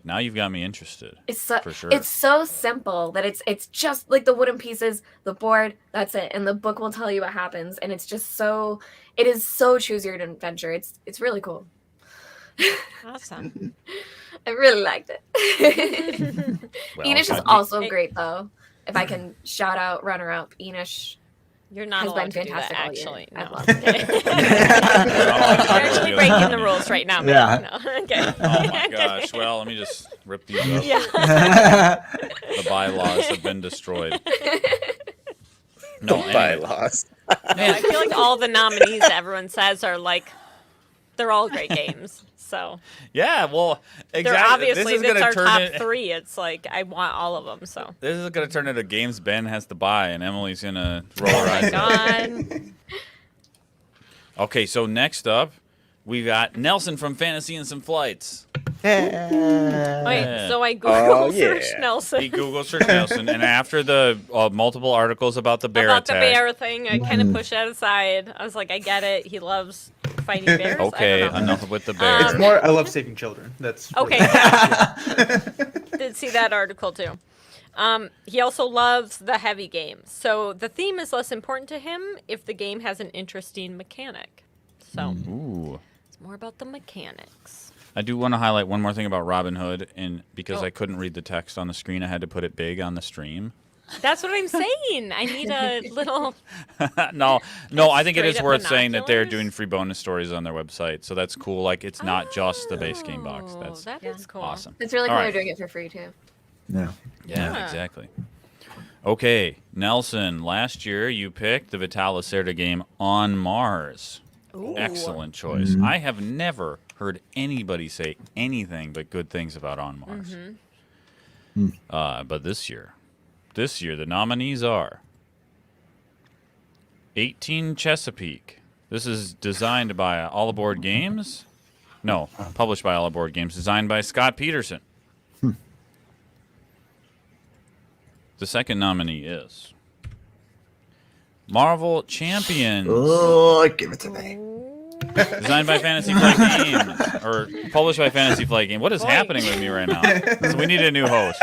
now you've got me interested. It's so, for sure. It's so simple that it's just like the wooden pieces, the board, that's it. And the book will tell you what happens. And it's just it is so choose your adventure. It's really cool. Awesome. I really liked it. Well, Enish is also great, though. If I can shout out runner-up, Enish. You're not has allowed been to do that, fantastic all actually. year. No. I love it. You're actually breaking the rules right now. Yeah. No. Okay. Oh my gosh. Well, let me just rip these up. Yeah. The bylaws have been destroyed. No, bylaws. Man, I feel like all the nominees that everyone says are they're all great games. So yeah, well, exactly. They're obviously, this is our top it, 3. It's I want all of them. So this is going to turn into games Ben has to buy, and Emily's going to roll her eyes. God. Okay, so next up, we got Nelson from Fantasy and Some Flights. Wait, so I Google search Nelson. He Google search Nelson, and after the multiple articles about the bear about attack. the bear thing, I kind of pushed that aside. I was like, I get it. He loves fighting bears. Okay, I don't know. enough with the bears. It's more, I love saving children. That's okay. Did see that article too. He also loves the heavy games. So the theme is less important to him if the game has an interesting mechanic. So Ooh. it's more about the mechanics. I do want to highlight one more thing about Robin Hood, and because I couldn't read the text on the screen, I had to put it big on the stream. That's what I'm saying. I need a little. No, I think it is Straight up worth saying that they're binoculars? doing free bonus stories on their website, so that's cool. It's not just the base game box. That's That is cool. awesome. It's really cool All they're right. doing it for free, too. Yeah. Yeah, exactly. Okay, Nelson, last year you picked the Vital Lacerda game On Mars. Ooh. Excellent choice. I have never heard anybody say anything but good things about On Mars. But this year the nominees are 18 Chesapeake. This is designed by All Aboard Games. No, published by All Aboard Games. Designed by Scott Peterson. The second nominee is Marvel Champions. Oh, give it to me. Designed by Fantasy Flight Games, or published by Fantasy Flight Games. What is happening with me right now? So we need a new host.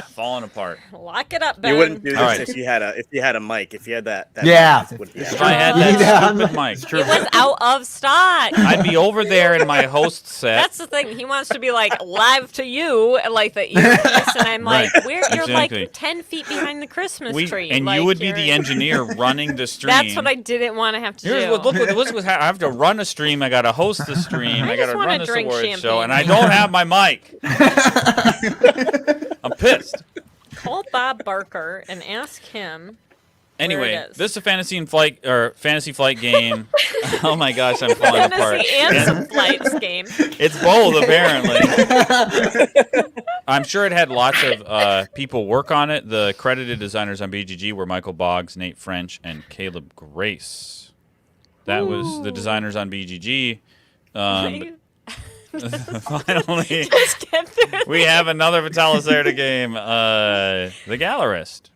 Falling falling apart. Lock it up, Ben. You wouldn't do this Alright. if you had a mic. If you had that Yeah. mic, would be If I had that stupid mic, It was out of stock. I'd be over there in my host set. That's the thing. He wants to be like live to you, like the earpiece, and I'm like, Right. you're Exactly. like 10 feet behind the Christmas tree. And like, you would be you're- the engineer running the stream. That's what I didn't want to have to Here's do. what what's I have to run a stream. I got to host the stream. I I got just to wanna run this drink award show, champagne. and I don't have my mic. I'm pissed. Call Bob Barker and ask him. Anyway, it is. this is a fantasy flight game. Oh my gosh, I'm falling apart. Fantasy and some flights game. It's both, apparently. I'm sure it had lots of people work on it. The credited designers on BGG were Michael Boggs, Nate French, and Caleb Grace. That was the designers on BGG. Finally, Just get through. we have another Vital Lacerda game, The Gallerist,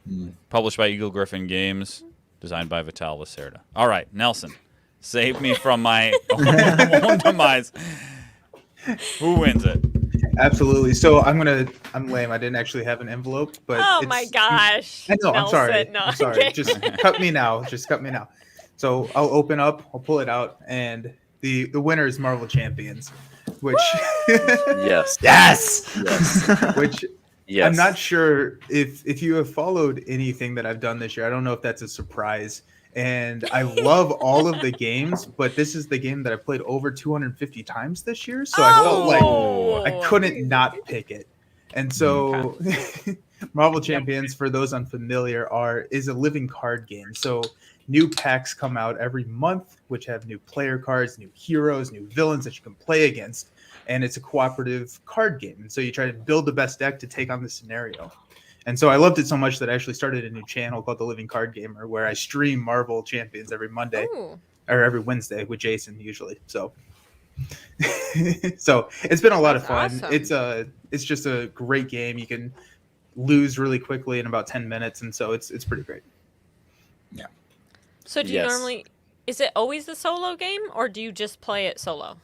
published by Eagle Griffin Games, designed by Vital Lacerda. All right, Nelson, save me from my own demise. Who wins it? Absolutely. So I'm lame. I didn't actually have an envelope, but Oh my gosh. I know. I'm sorry. Nelson. No, I'm sorry. okay. Just cut me now. Just cut me now. So I'll open up. I'll pull it out, and the winner is Marvel Champions, which Yes. Yes. which Yes. I'm not sure if you have followed anything that I've done this year. I don't know if that's a surprise. And I love all of the games, but this is the game that I played over 250 times this year. So I felt like I couldn't not pick it. And so Marvel Champions, for those unfamiliar, is a living card game. So new packs come out every month, which have new player cards, new heroes, new villains that you can play against. And it's a cooperative card game. And so you try to build the best deck to take on the scenario. And so I loved it so much that I actually started a new channel called The Living Card Gamer, where I stream Marvel Champions every Monday Ooh. or every Wednesday with Jason usually. So, so it's been a lot of fun. Awesome. It's just a great game. You can lose really quickly in about 10 minutes, and so it's pretty great. Yeah. So do you normally? Is it always the solo game, or do you just play it solo?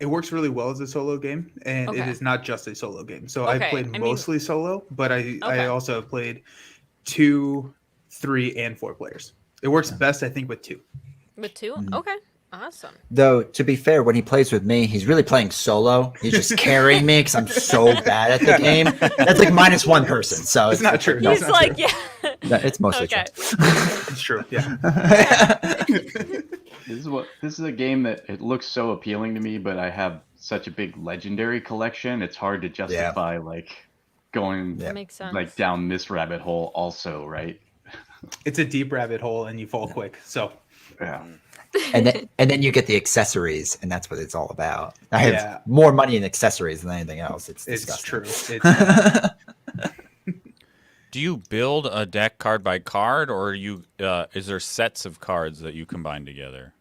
It works really well as a solo game, and it is not just a solo game. So I played mostly solo, but I also have played 2, 3, and 4 players. It works best, I think, with 2. With 2? Okay. Awesome. Though, to be fair, when he plays with me, he's really playing solo. He's just carrying me because I'm so bad at the game. That's like -1 person. So it's not true. He's like, true. yeah. It's mostly true. It's true. Yeah. This is a game that it looks so appealing to me, but I have such a big legendary collection. It's hard to justify going That makes sense. like down this rabbit hole also, right? It's a deep rabbit hole, and you fall quick. So Yeah. And then you get the accessories, and that's what it's all about. I have more money in accessories than anything else. It's true. Do you build a deck card by card, or is there sets of cards that you combine together?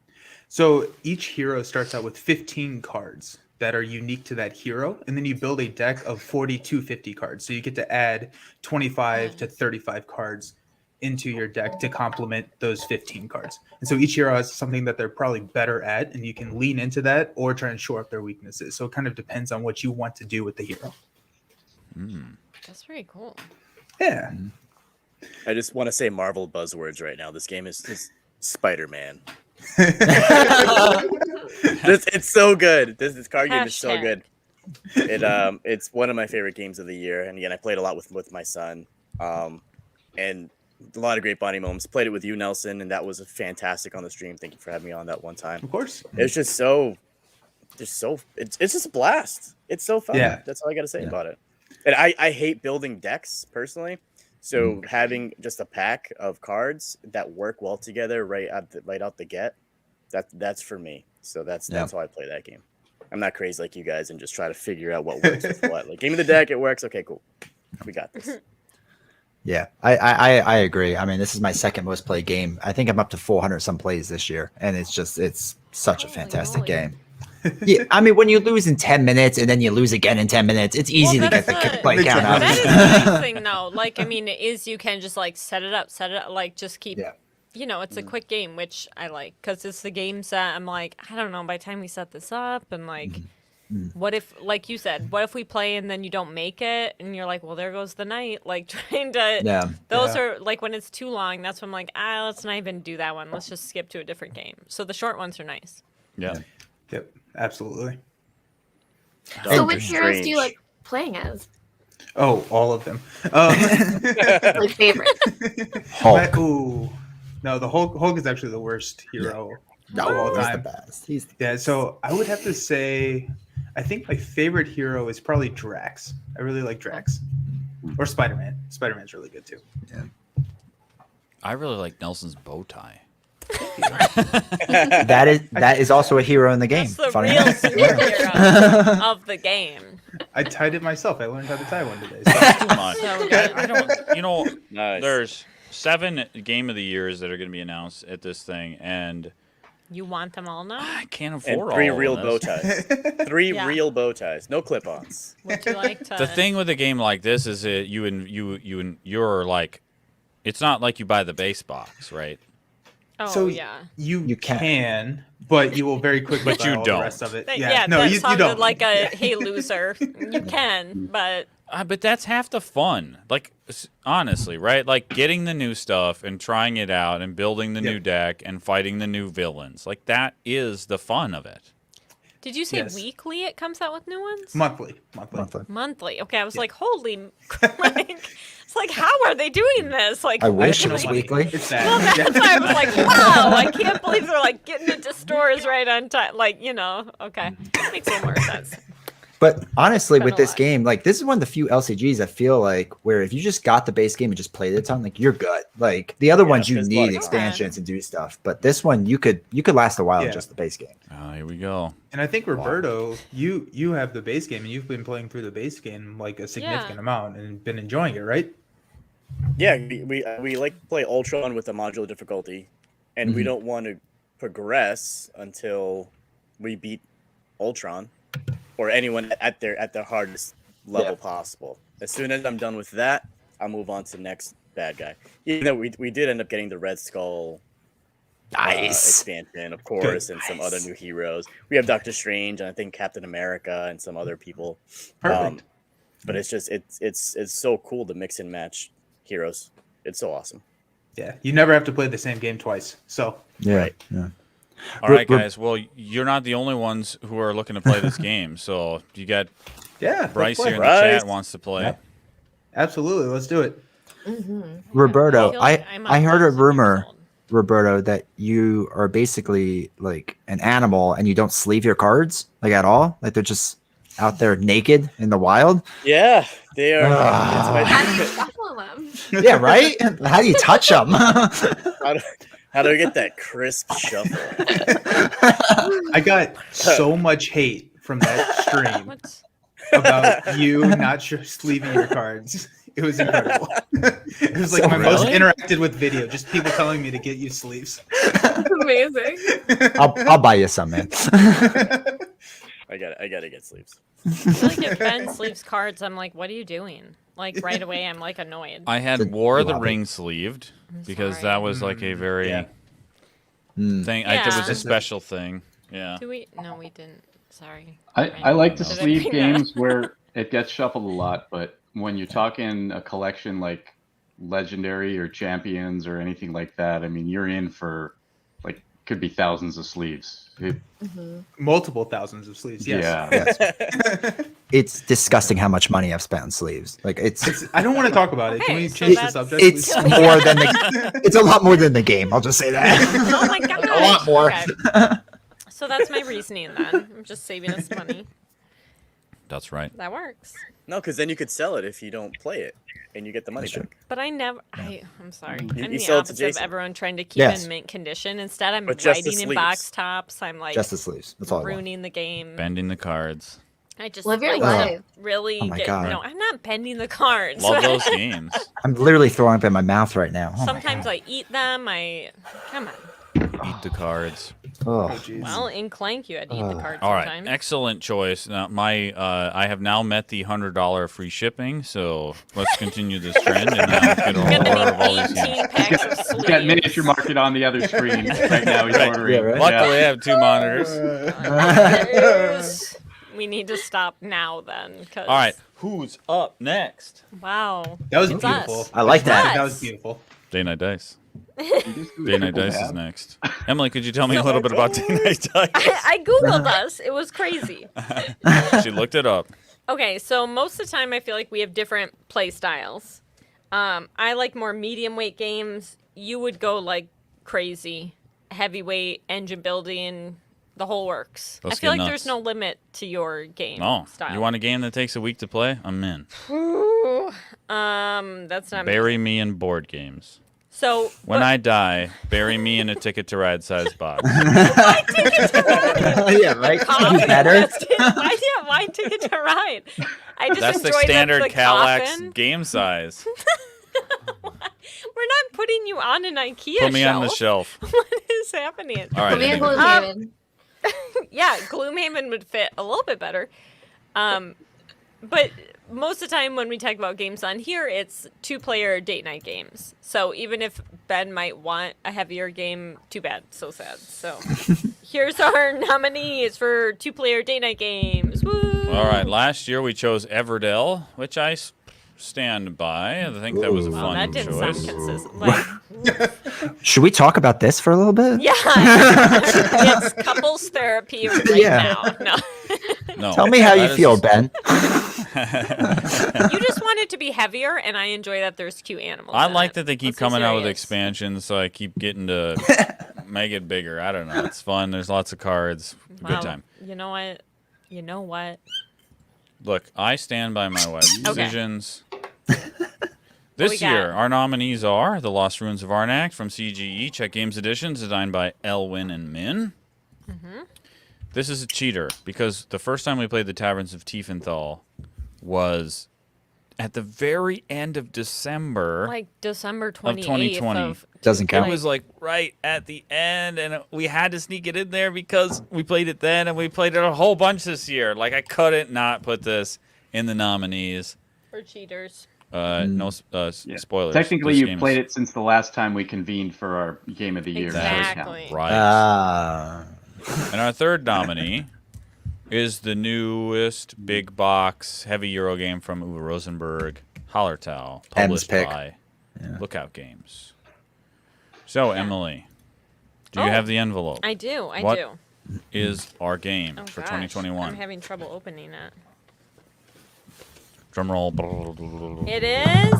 So each hero starts out with 15 cards that are unique to that hero, and then you build a deck of 4250 cards. So you get to add 25 to 35 cards into your deck to complement those 15 cards. And so each hero has something that they're probably better at, and you can lean into that or try and shore up their weaknesses. So it kind of depends on what you want to do with the hero. That's pretty cool. Yeah. I just want to say Marvel buzzwords right now. This game is Spider-Man. It's so good. This card game is so good. It's one of my favorite games of the year. And again, I played a lot with my son. And a lot of great bonding moments. Played it with you, Nelson, and that was fantastic on the stream. Thank you for having me on that one time. Of course. It's just it's just a blast. It's so fun. Yeah. That's all I got to say about it. And I hate building decks personally. So having just a pack of cards that work well together right out the get, that's for me. So that's how I play that game. I'm not crazy like you guys and just try to figure out what works with what. Like, give me the deck, it works. Okay, cool. We got this. Yeah, I agree. I mean, this is my second most played game. I think I'm up to 400 some plays this year, and it's such a fantastic game. Yeah, I mean, when you lose in 10 minutes and then you lose again in 10 minutes, it's easy to get the play count up. That is the nice thing, though. Like, I mean, it is you can just like set it up, like just keep. Yeah. You know, it's a quick game, which I like because it's the games that I'm like, I don't know. By the time we set this up and like, what if, like you said, what if we play and then you don't make it and you're like, well, there goes the night. Like trying to, those are like when it's too long. That's when I'm like, let's not even do that one. Let's just skip to a different game. So the short ones are nice. Yeah. Yep. Absolutely. So which heroes do you like playing as? Oh, all of them. Like favorite. Hulk. No, the Hulk is actually the worst hero of all time. He's the best. So I would have to say, I think my favorite hero is probably Drax. I really like Drax. Or Spider-Man. Spider-Man's really good too. Yeah. I really like Nelson's bow tie. That is also a hero in the game. That's the Funny real enough. superhero of the game. I tied it myself. I learned how to tie one today. That's too much. So good. I don't. Nice. There's 7 game of the years that are going to be announced at this thing, and You want them all now? I can't And afford 3 all real of bow this. ties. 3 Yeah. real bow ties. No clip-ons. Would you like to? The thing with a game like this is that you're like, it's not like you buy the base box, right? Oh, So yeah. you can. can, but you will very quickly But buy you all don't. the rest of it. Yeah, no, that you sounded don't. like a hey loser. You can, but But that's half the fun. Like, honestly, right? Like, getting the new stuff and trying it out and building the new deck and fighting the new villains. Like, that is the fun of it. did you say Yes. weekly it comes out with new ones? Monthly. Monthly. Okay, I was like, holy, like, it's like, how are they doing this? Like, I wish it no was money. weekly. It's well, sad. that's why I was like, wow, I can't believe they're like getting into stores right on time. Like, okay, that makes a little more sense. But honestly, Been with a this lot. game, like this is one of the few LCGs I feel like where if you just got the base game and just played it a ton, like you're good. Like the other ones, you there's a lot need of expansions and do stuff. But this one, you could last a while Yeah. with just the base game. Oh, here we go. And I think Roberto, you have the base game and you've been playing through the base game like a significant amount and been enjoying it, right? Yeah, we like to play Ultron with a modular difficulty, and we don't want to progress until we beat Ultron or anyone at their hardest level possible. As soon as I'm done with that, I'll move on to the next bad guy. Even though we did end up getting the Red Skull expansion, of course, and some other new heroes. We have Doctor Strange and I think Captain America and some other people. Perfect. But it's just it's so cool to mix and match heroes. It's so awesome. Yeah. You never have to play the same game twice. So Yeah. Right. Yeah. All right, guys. Well, you're not the only ones who are looking to play this game. So you got let's Bryce play. here in the Bryce. chat wants to play. Yeah. Absolutely. Let's do it. Roberto, feel like I'm I heard a 1,000 years rumor, old. Roberto, that you are basically like an animal and you don't sleeve your cards like at all. Like they're just out there naked in the wild. Yeah, they are. How do you shuffle them? Yeah, right. How do you touch them? How do I get that crisp shuffle? I got so much hate from that stream What? about you not sleeving your cards. It was incredible. It was like my most Really? interacted with video. Just people telling me to get you sleeves. Amazing. I'll buy you some, man. I gotta get sleeves. I feel like if Ben sleeves cards, I'm like, what are you doing? Like right away, I'm like annoyed. I had The War of the lobby. Ring sleeved because sorry. that was like a very Yeah. thing. It was Yeah. a special thing. Yeah. Do we? No, we didn't. Sorry. I like to Did I sleeve bring that games where it gets shuffled a lot, but when you're talking a collection like Legendary or Champions or anything like that, I mean, you're in for like could be thousands of sleeves. Multiple thousands of sleeves. Yes. Yeah. It's disgusting how much money I've spent on sleeves. Like it's I don't want to talk about it. Can Okay, we so change the that's- subject? it's please? more than it's a lot more than the game. I'll just say that. Oh my god. A lot more. Okay. So that's my reasoning then. I'm just saving us money. That's right. That works. No, because then you could sell it if you don't play it, and you get the money That's true. back. But I never. I'm sorry. You I'm the sell it to opposite of Jason. everyone trying to keep Yes. in mint condition. Instead, I'm But just the writing in sleeves. box tops. I'm like Just the sleeves. That's all I want. ruining the game. Bending the cards. I just Live your like life. to really Oh my get. God. No, I'm not bending the cards. Love those games. I'm literally throwing up in my mouth right now. Oh my Sometimes God. I eat them. Come on. Eat the cards. Oh, Oh, jeez. Well, in Clank, you had to eat the cards All right, sometimes. excellent choice. Now, I have now met the $100 free shipping, so let's continue this trend and now get a I'm gonna order of all these need games. 18 packs of He's got miniature sleeves. market on the other screen right now. He's ordering. Yeah, right. Luckily, I have 2 monitors. Yes. we need to stop now then. All right, who's up next? Wow. That was It's beautiful. us. I like that. That was beautiful. Day Night Dice. Day Night Dice is next. Emily, could you tell me a little bit about Day Night Dice? I Googled us. It was crazy. She looked it up. Okay, so most of the time I feel like we have different play styles. I like more medium weight games. You would go like crazy, heavyweight, engine building, the whole works. Let's I feel get like nuts. there's no limit to your game Oh, style. you want a game that takes a week to play? I'm in. Ooh, that's not Bury me in board games. So When I die, bury me in a Ticket to Ride size box. Yeah, right. You better. why Ticket to Ride? I just That's the enjoy standard the Kallax coffin. game size. We're not putting you on an IKEA Put me shelf. on the shelf. What is happening? All right. Put me in anyway. Gloomhaven. Yeah, Gloomhaven would fit a little bit better. But most of the time when we talk about games on here, it's 2-player date night games. So even if Ben might want a heavier game, too bad. So sad. So here's our nominees for 2-player date night games. Woo! All right. Last year we chose Everdell, which I stand by. I think that was a Well, fun that didn't sound choice. consistent. Like, Should we talk about this for a little bit? yeah, it's couples therapy right Yeah. now. No. No, Tell me how you that feel, is- Ben. You just want it to be heavier, and I enjoy that there's cute animals. I in like it. that they keep Let's be coming out with serious. expansions, so I keep getting to make it bigger. I don't know. It's fun. There's lots of cards. Wow. Good time. You know what? You know what? Look, I stand by my wife's Okay. decisions. we This got? year, our nominees are The Lost Ruins of Arnak from CGE, Czech Games Edition, designed by Elwin and Min. Mm-hmm. This is a cheater, because the first time we played the Taverns of Tiefenthal was at the very end of December. Like December 28th 2020. of Doesn't It count. was like right at the end, and we had to sneak it in there because we played it then, and we played it a whole bunch this year. Like, I couldn't not put this in the nominees. for cheaters. No Yeah. spoilers. Technically, This you game played is- it since the last time we convened for our Game of the Year. so it counts. Exactly. Right. Ah. And our third nominee is the newest big box heavy Euro game from Uwe Rosenberg, Hallertau, M's published pick. by Yeah. Lookout Games. So, Emily, do you Oh. have the envelope? I do. I What do. Is our game Oh, for gosh. 2021? I'm having trouble opening it. Drum roll. It is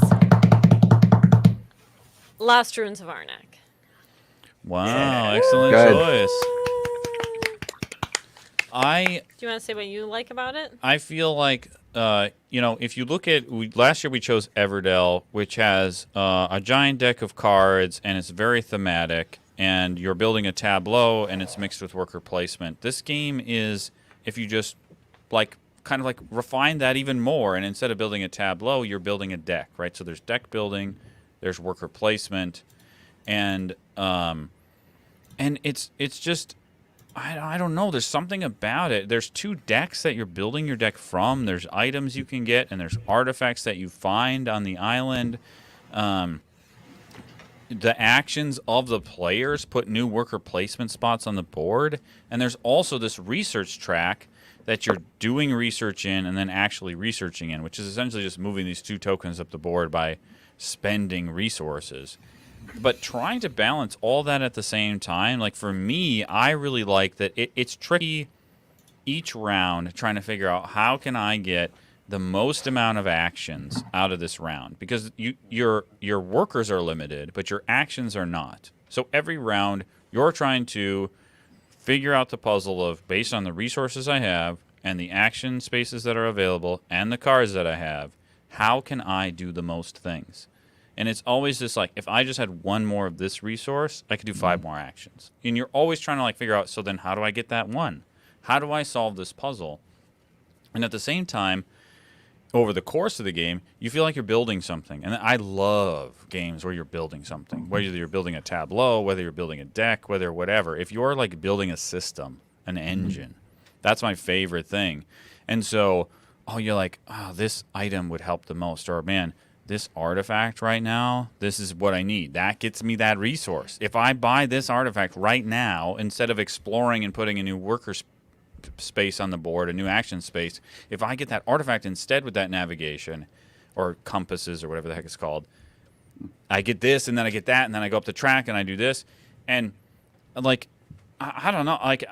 Lost Ruins of Arnak. Wow, excellent Good. choice. Do you want to say what you like about it? I feel like, if you look at, last year we chose Everdell, which has a giant deck of cards, and it's very thematic, and you're building a tableau, and it's mixed with worker placement. This game is, if you just, kind of refine that even more, and instead of building a tableau, you're building a deck, right? So there's deck building, there's worker placement, and it's just, I don't know. There's something about it. There's 2 decks that you're building your deck from. There's items you can get, and there's artifacts that you find on the island. The actions of the players put new worker placement spots on the board. And there's also this research track that you're doing research in and then actually researching in, which is essentially just moving these 2 tokens up the board by spending resources. But trying to balance all that at the same time, like for me, I really like that it's tricky each round trying to figure out how can I get the most amount of actions out of this round, because your workers are limited, but your actions are not. So every round you're trying to figure out the puzzle of, based on the resources I have and the action spaces that are available and the cards that I have, how can I do the most things? And it's always this, if I just had 1 more of this resource, I could do 5 more actions. And you're always trying to figure out, so then how do I get that 1? How do I solve this puzzle? And at the same time, over the course of the game, you feel like you're building something. And I love games where you're building something, whether you're building a tableau, whether you're building a deck, whether whatever. If you're building a system, an engine, that's my favorite thing. And so, you're like, this item would help the most, or man, this artifact right now, this is what I need. That gets me that resource. If I buy this artifact right now, instead of exploring and putting a new worker space on the board, a new action space. If I get that artifact instead with that navigation or compasses or whatever the heck it's called, I get this and then I get that and then I go up the track and I do this. And like, I don't know, like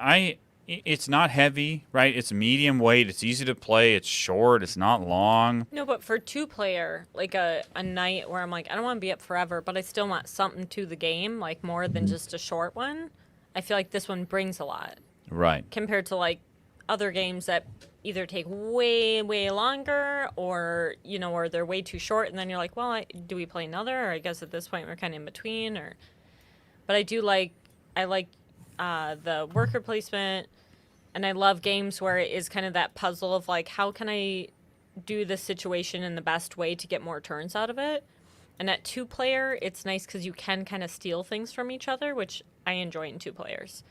it's not heavy, right? It's medium weight. It's easy to play. It's short. It's not long. No, but for 2-player, like a night where I'm like, I don't want to be up forever, but I still want something to the game, like more than just a short one. I feel like this one brings a lot. Right. Compared to like other games that either take way, way longer or, you know, or they're way too short. And then you're like, well, do we play another? Or I guess at this point we're kind of in between. But I like the worker placement. And I love games where it is kind of that puzzle of like, how can I do this situation in the best way to get more turns out of it? And at 2-player, it's nice because you can kind of steal things from each other, which I enjoy in 2 players.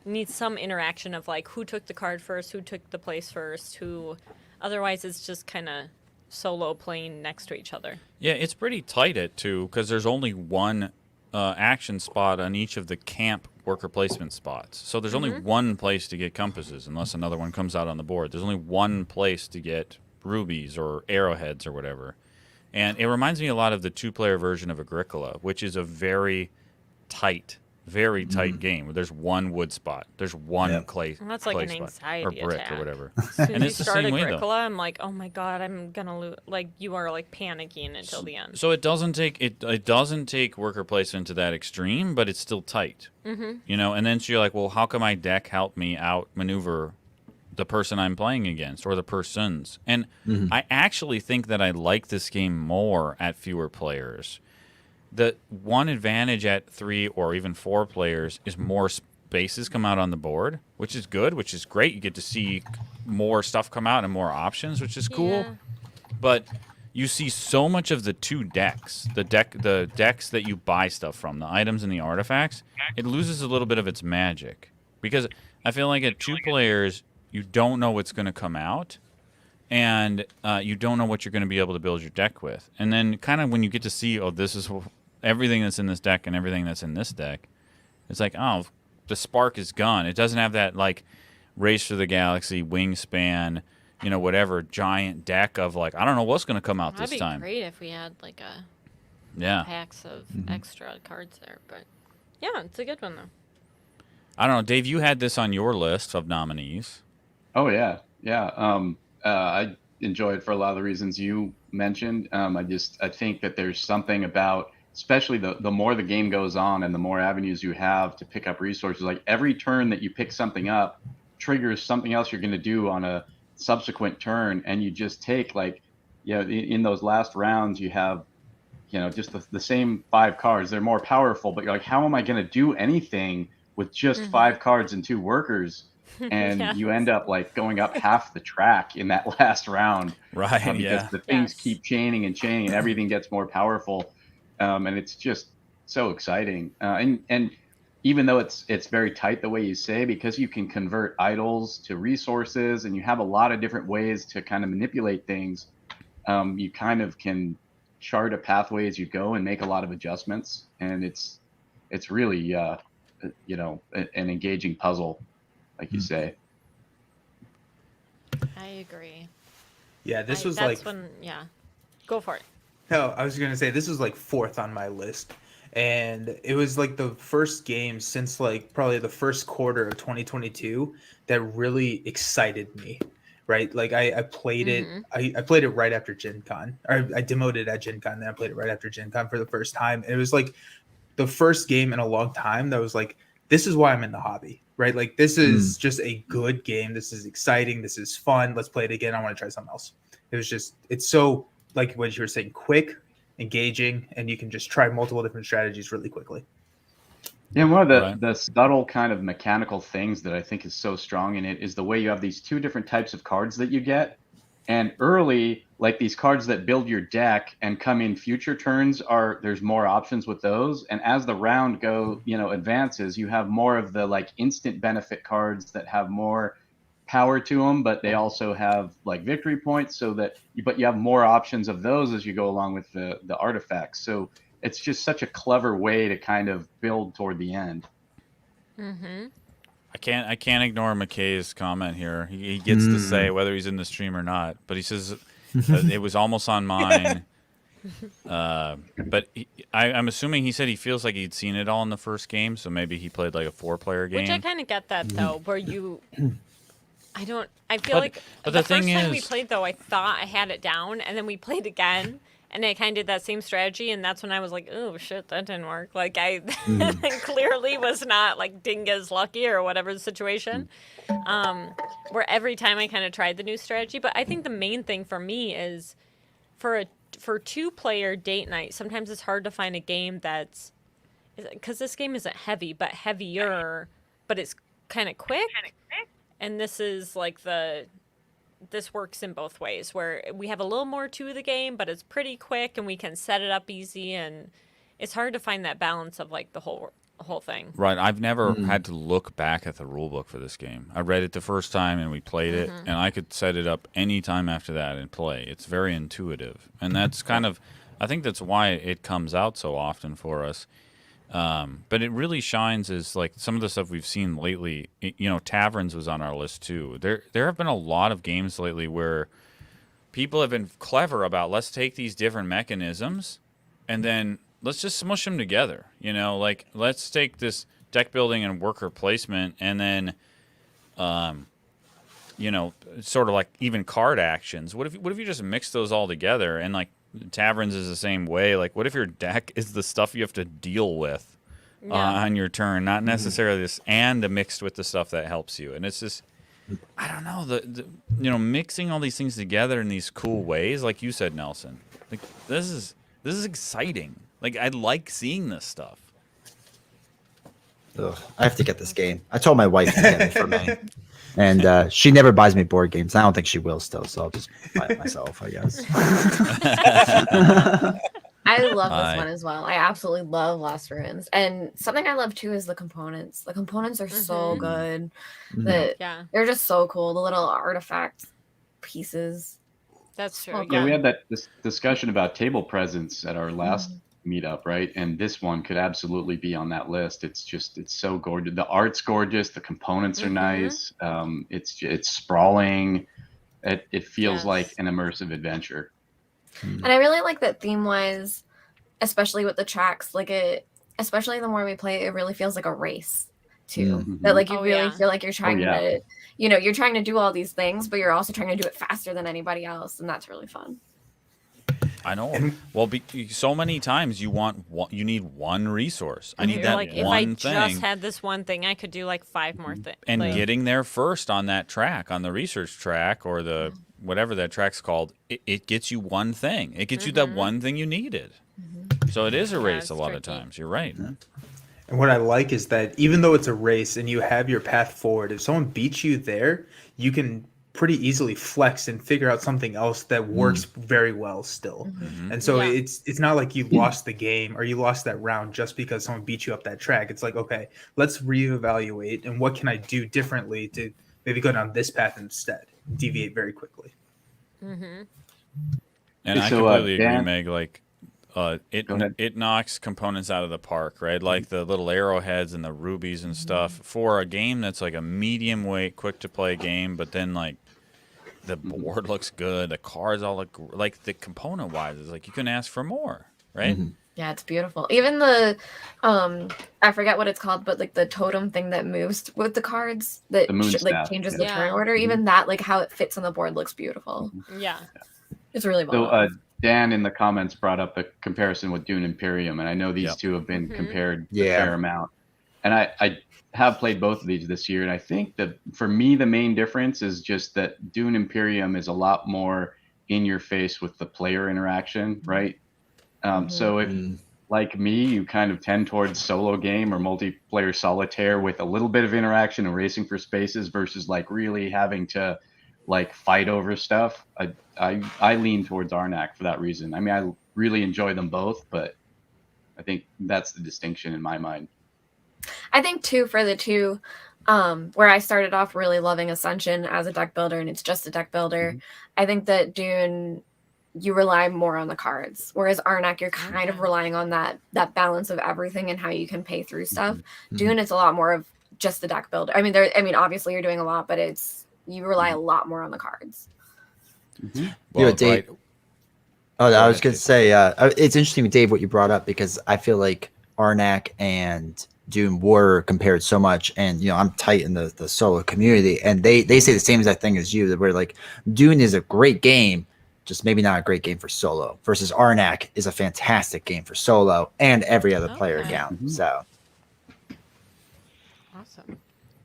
You need some interaction of like who took the card first, who took the place first, who. Otherwise, it's just kind of solo playing next to each other. Yeah, it's pretty tight at 2 because there's only one action spot on each of the camp worker placement spots. So there's only one place to get compasses unless another one comes out on the board. There's only one place to get rubies or arrowheads or whatever. And it reminds me a lot of the 2-player version of Agricola, which is a very tight game where there's one wood spot. There's one clay Well, that's like clay an spot, anxiety or brick attack. or whatever. As soon And as it's you the start same way, though. Agricola, I'm like, oh my god, I'm gonna lose. Like you are like panicking until the end. So it doesn't take it doesn't take worker placement to that extreme, but it's still tight. You know, and then so you're like, well, how can my deck help me outmaneuver the person I'm playing against or the persons? And I actually think that I like this game more at fewer players. The one advantage at 3 or even 4 players is more spaces come out on the board, which is good, which is great. You get to see more stuff come out and more options, which is cool. Yeah. But you see so much of the 2 decks, the decks that you buy stuff from, the items and the artifacts, it loses a little bit of its magic. Because I feel like at 2 players, you don't know what's going to come out, and you don't know what you're going to be able to build your deck with. And then kind of when you get to see, oh, this is everything that's in this deck and everything that's in this deck, it's like, oh, the spark is gone. It doesn't have that, like, Race for the Galaxy, Wingspan, you know, whatever, giant deck of, like, I don't know what's going to come out this time. That'd be great if we had, like, packs of extra cards there. But, yeah, it's a good one, though. I don't know. Dave, you had this on your list of nominees. Oh, yeah. Yeah. I enjoy it for a lot of the reasons you mentioned. I think that there's something about, especially the more the game goes on and the more avenues you have to pick up resources, like every turn that you pick something up triggers something else you're going to do on a subsequent turn. And you just take, like, you know, in those last rounds, you have, you know, just the same 5 cards. They're more powerful, but you're like, how am I going to do anything with just 5 cards and 2 workers? And you end up like going up half the track in that last round, right? Because the things keep chaining and everything gets more powerful, and it's just so exciting. And even though it's very tight the way you say, because you can convert idols to resources, and you have a lot of different ways to kind of manipulate things, you kind of can chart a pathway as you go and make a lot of adjustments, and it's really you know, an engaging puzzle, like you say. I agree. Yeah, this was that's like go for it. No, I was gonna say this was like 4th on my list, and it was like the first game since like probably the first quarter of 2022 that really excited me. Right, like I played it. I played it right after Gen Con, or I demoed it at Gen Con, then I played it right after Gen Con for the first time. And it was like the first game in a long time that was like, this is why I'm in the hobby. Right, like this is just a good game. This is exciting. This is fun. Let's play it again. I want to try something else. It was just, it's so, like what you were saying, quick, engaging, and you can just try multiple different strategies really quickly. Yeah, one of the subtle kind of mechanical things that I think is so strong in it is the way you have these 2 different types of cards that you get. And early, like these cards that build your deck and come in future turns, there's more options with those. And as the round advances, you have more of the like instant benefit cards that have more power to them, but they also have like victory points, but you have more options of those as you go along with the artifacts. So it's just such a clever way to kind of build toward the end. I can't ignore McKay's comment here. He gets to say whether he's in the stream or not, but he says it was almost on mine. But I'm assuming he said he feels like he'd seen it all in the first game, so maybe he played like a 4-player game. Which I kind of get that though, where you, I feel But like the the first thing time we is- played though, I thought I had it down, and then we played again, and I kind of did that same strategy, and that's when I was like, oh shit, that didn't work. Like I clearly was not like Dinga's lucky or whatever the situation. Where every time I kind of tried the new strategy, but I think the main thing for me is for 2-player date night, sometimes it's hard to find a game that's, because this game isn't heavy, but heavier, but it's kind of quick. And this is like this works in both ways, where we have a little more to the game, but it's pretty quick and we can set it up easy. And it's hard to find that balance of like the whole thing. Right. I've never had to look back at the rule book for this game. I read it the first time and we played it, and I could set it up any time after that and play. It's very intuitive. And that's kind of, I think that's why it comes out so often for us. But it really shines as like some of the stuff we've seen lately. Taverns was on our list too. There have been a lot of games lately where people have been clever about, let's take these different mechanisms and then let's just smush them together. Like let's take this deck building and worker placement and then, sort of like even card actions. What if you just mix those all together? And like Taverns is the same way. Like what if your deck is the stuff you have to deal with on your turn, not necessarily this, and mixed with the stuff that helps you. And it's just, I don't know, the mixing all these things together in these cool ways, like you said, Nelson. Like this is exciting. Like I like seeing this stuff. Ugh, I have to get this game. I told my wife to get it for me, and she never buys me board games. I don't think she will still, so I'll just buy it myself, I guess. I love this one as well. I absolutely love Lost Ruins, and something I love too is the components. The components are so good that they're just so cool. The little artifact pieces. That's true. Yeah, we had that discussion about table presence at our last meetup, right? And this one could absolutely be on that list. It's so gorgeous. The art's gorgeous. The components are nice. It's sprawling. It feels like an immersive adventure. And I really like that theme-wise, especially with the tracks. Especially the more we play, it really feels like a race too. That like you really feel like you're trying to, you're trying to do all these things, but you're also trying to do it faster than anybody else, and that's really fun. I know. Well, so many times you need one resource. I need that like, one thing. If I just had this one thing, I could do like 5 more things. And getting there first on that track, on the research track or the whatever that track's called, it gets you one thing. It gets you that one thing you needed. So it is a race a lot of times. You're right. And what I like is that even though it's a race and you have your path forward, if someone beats you there, you can pretty easily flex and figure out something else that works very well still. And so it's not like you lost the game or you lost that round just because someone beat you up that track. It's like, okay, let's reevaluate and what can I do differently to maybe go down this path instead, deviate very quickly. And I completely agree, Meg. Like, it knocks components out of the park, right? Like the little arrowheads and the rubies and stuff for a game that's like a medium weight, quick to play game. But then like the board looks good, the cards all look like the component wise is like you can ask for more, right? Yeah, it's beautiful. Even the I forget what it's called, but like the totem thing that moves with the cards that like changes the turn order. Even that, like how it fits on the board, looks beautiful. Yeah, it's really well. So Dan in the comments brought up the comparison with Dune Imperium, and I know these two have been compared a fair amount. And I have played both of these this year, and I think that for me the main difference is just that Dune Imperium is a lot more in your face with the player interaction, right? So if, like me, you kind of tend towards solo game or multiplayer solitaire with a little bit of interaction and racing for spaces versus like really having to like fight over stuff, I lean towards Arnak for that reason. I mean, I really enjoy them both, but I think that's the distinction in my mind. I think too, for the two, where I started off really loving Ascension as a deck builder and it's just a deck builder, I think that Dune, you rely more on the cards, whereas Arnak, you're kind of relying on that balance of everything and how you can pay through stuff. Dune, it's a lot more of just the deck builder. I mean, obviously you're doing a lot, but you rely a lot more on the cards. Well, Dave. I was going to say, it's interesting, Dave, what you brought up, because I feel like Arnak and Dune were compared so much, and I'm tight in the solo community, and they say the same exact thing as you, that we're like, Dune is a great game, just maybe not a great game for solo, versus Arnak is a fantastic game for solo and every other player account. So awesome.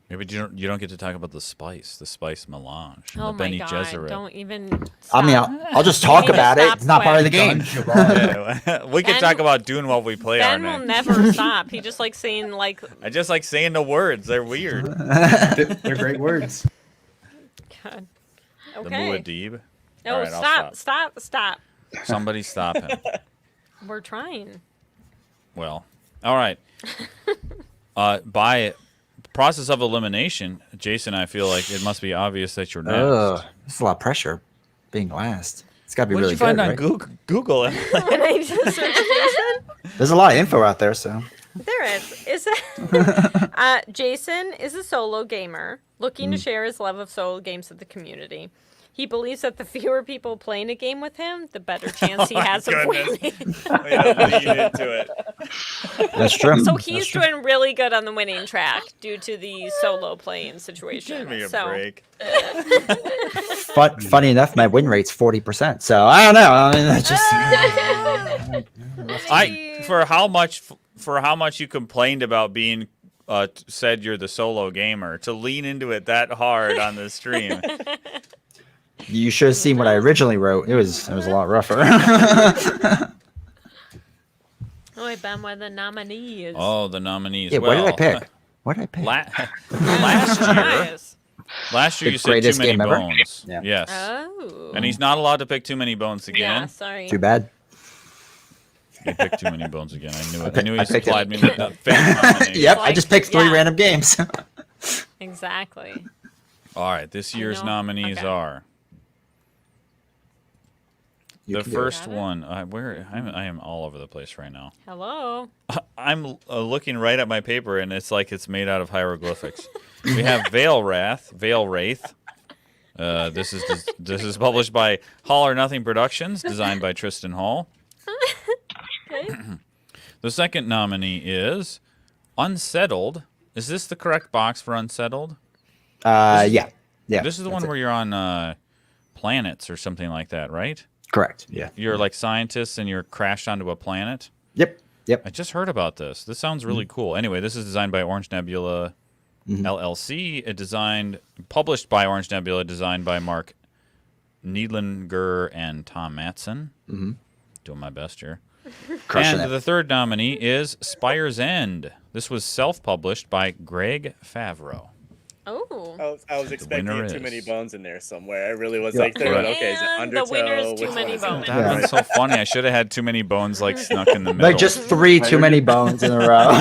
Yeah, but you don't get to talk about the spice melange. Oh the my Bene God! Gesserit. Don't even. I mean, I'll just talk about it. It's not part of the game. Yeah, we can talk about Dune while we play Ben Arnak. will never stop. He just likes saying like. I just like saying the words. They're weird. They're great words. God. The Okay. Muad'Dib. No, All right, I'll stop. Somebody stop him. We're trying. Well, all right. By process of elimination, Jason, I feel like it must be obvious that you're next. It's a lot of pressure being last. It's got to be What really did you find good, on right? Google? And I just searched Jason. There's a lot of info out there, so. There is it? Jason is a solo gamer looking to share his love of solo games with the community. He believes that the fewer people playing a game with him, the better chance he has of winning. Way to lead into it. That's true. So he's doing really good on the winning track due to the solo playing situation. Give me a so, break. Funny enough, my win rate's 40%. So I don't know. I mean, that's just For how much you complained about being said you're the solo gamer, to lean into it that hard on the stream. you should have seen what I originally wrote. It was a lot rougher. Oh, Ben, what are the nominees? Oh, the nominees. Yeah, well, what did I pick? What did I pick? Last year The you said too greatest many game ever? bones. Yeah. Yes. Oh. And he's not allowed to pick too many bones again. Yeah, sorry. Too bad. He picked too many bones again. I knew it. I I knew he picked it. supplied me with that fake nominee. Yep, I Like, just picked 3 yeah. random games. Exactly. All right, this year's nominees Okay. are You the can do it. first Got it. one. I am all over the place right now. Hello. I'm looking right at my paper, and it's like it's made out of hieroglyphics. We have Veil Wraith. This is published by Hall or Nothing Productions, designed by Tristan Hall. Okay. The second nominee is Unsettled. Is this the correct box for Unsettled? Yeah. This is the one where you're on planets or something like that, right? Correct. Yeah. You're like scientists and you're crashed onto a planet. Yep. I just heard about this. This sounds really cool. Anyway, this is designed by Orange Nebula LLC. Published by Orange Nebula, designed by Mark Needlinger and Tom Matson. Doing my best here. Crushing And it. the third nominee is Spire's End. This was self-published by Greg Favreau. Oh. I was expecting winner too many is- bones in there somewhere. I really was Yeah. like, thinking, okay, is it And Undertow? the winner is too Which many one is it? bones. That was so funny. I should have had too many bones like snuck in the middle. Like just 3 too many bones in a row.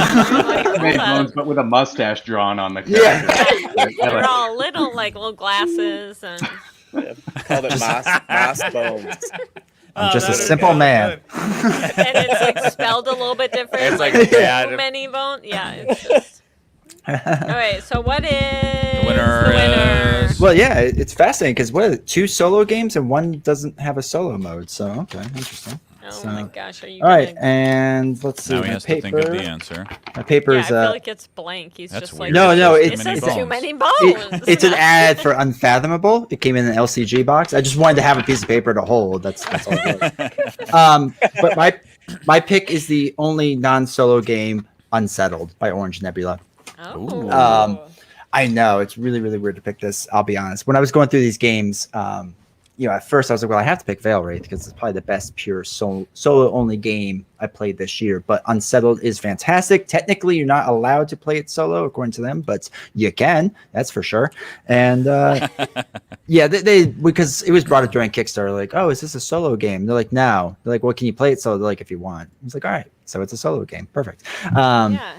Made bones, but with a mustache drawn on the Yeah. character. They're all little glasses and Yeah, called it Moss Bones. I'm just a that is simple good. man. and it's like spelled a little bit different. It's like too bad. many bones. Yeah, it's just. All right, so what is The winner is- Well, yeah, it's fascinating because what are it, 2 solo games and 1 doesn't have a solo mode. So okay, interesting. Oh So- my gosh, are you? All right, gonna... and let's see. Now he My has to think of paper. the answer. My paper Yeah, I is feel like it's blank. He's That's just weird. like. No, it it's says bones. too many bones. it's an ad for Unfathomable. It came in an LCG box. I just wanted to have a piece of paper to hold. That's all it was. But my pick is the only non-solo game, Unsettled by Orange Nebula. Oh. I know it's really, really weird to pick this. I'll be honest. When I was going through these games, at first I was like, well, I have to pick Veil Wraith because it's probably the best pure solo only game I played this year. But Unsettled is fantastic. Technically, you're not allowed to play it solo according to them, but you can. That's for sure. And yeah, they because it was brought up during Kickstarter. Like, oh, is this a solo game? They're like, no. They're like, well, can you play it solo? They're like, if you want. I was like, all right, so it's a solo game. Perfect. Yeah.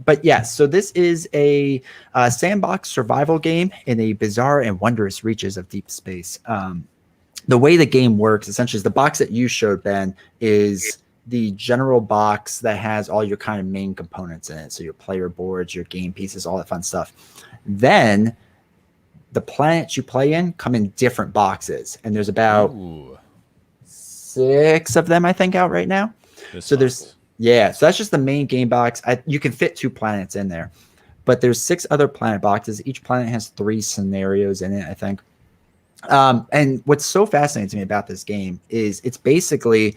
But yes, so this is a sandbox survival game in a bizarre and wondrous reaches of deep space. The way the game works essentially is the box that you showed, Ben, is the general box that has all your kind of main components in it. So your player boards, your game pieces, all that fun stuff. Then the planets you play in come in different boxes. And there's about 6 of them, I think, out right now. So that's just the main game box. You can fit 2 planets in there. But there's 6 other planet boxes. Each planet has 3 scenarios in it, I think. And what's so fascinating to me about this game is it's basically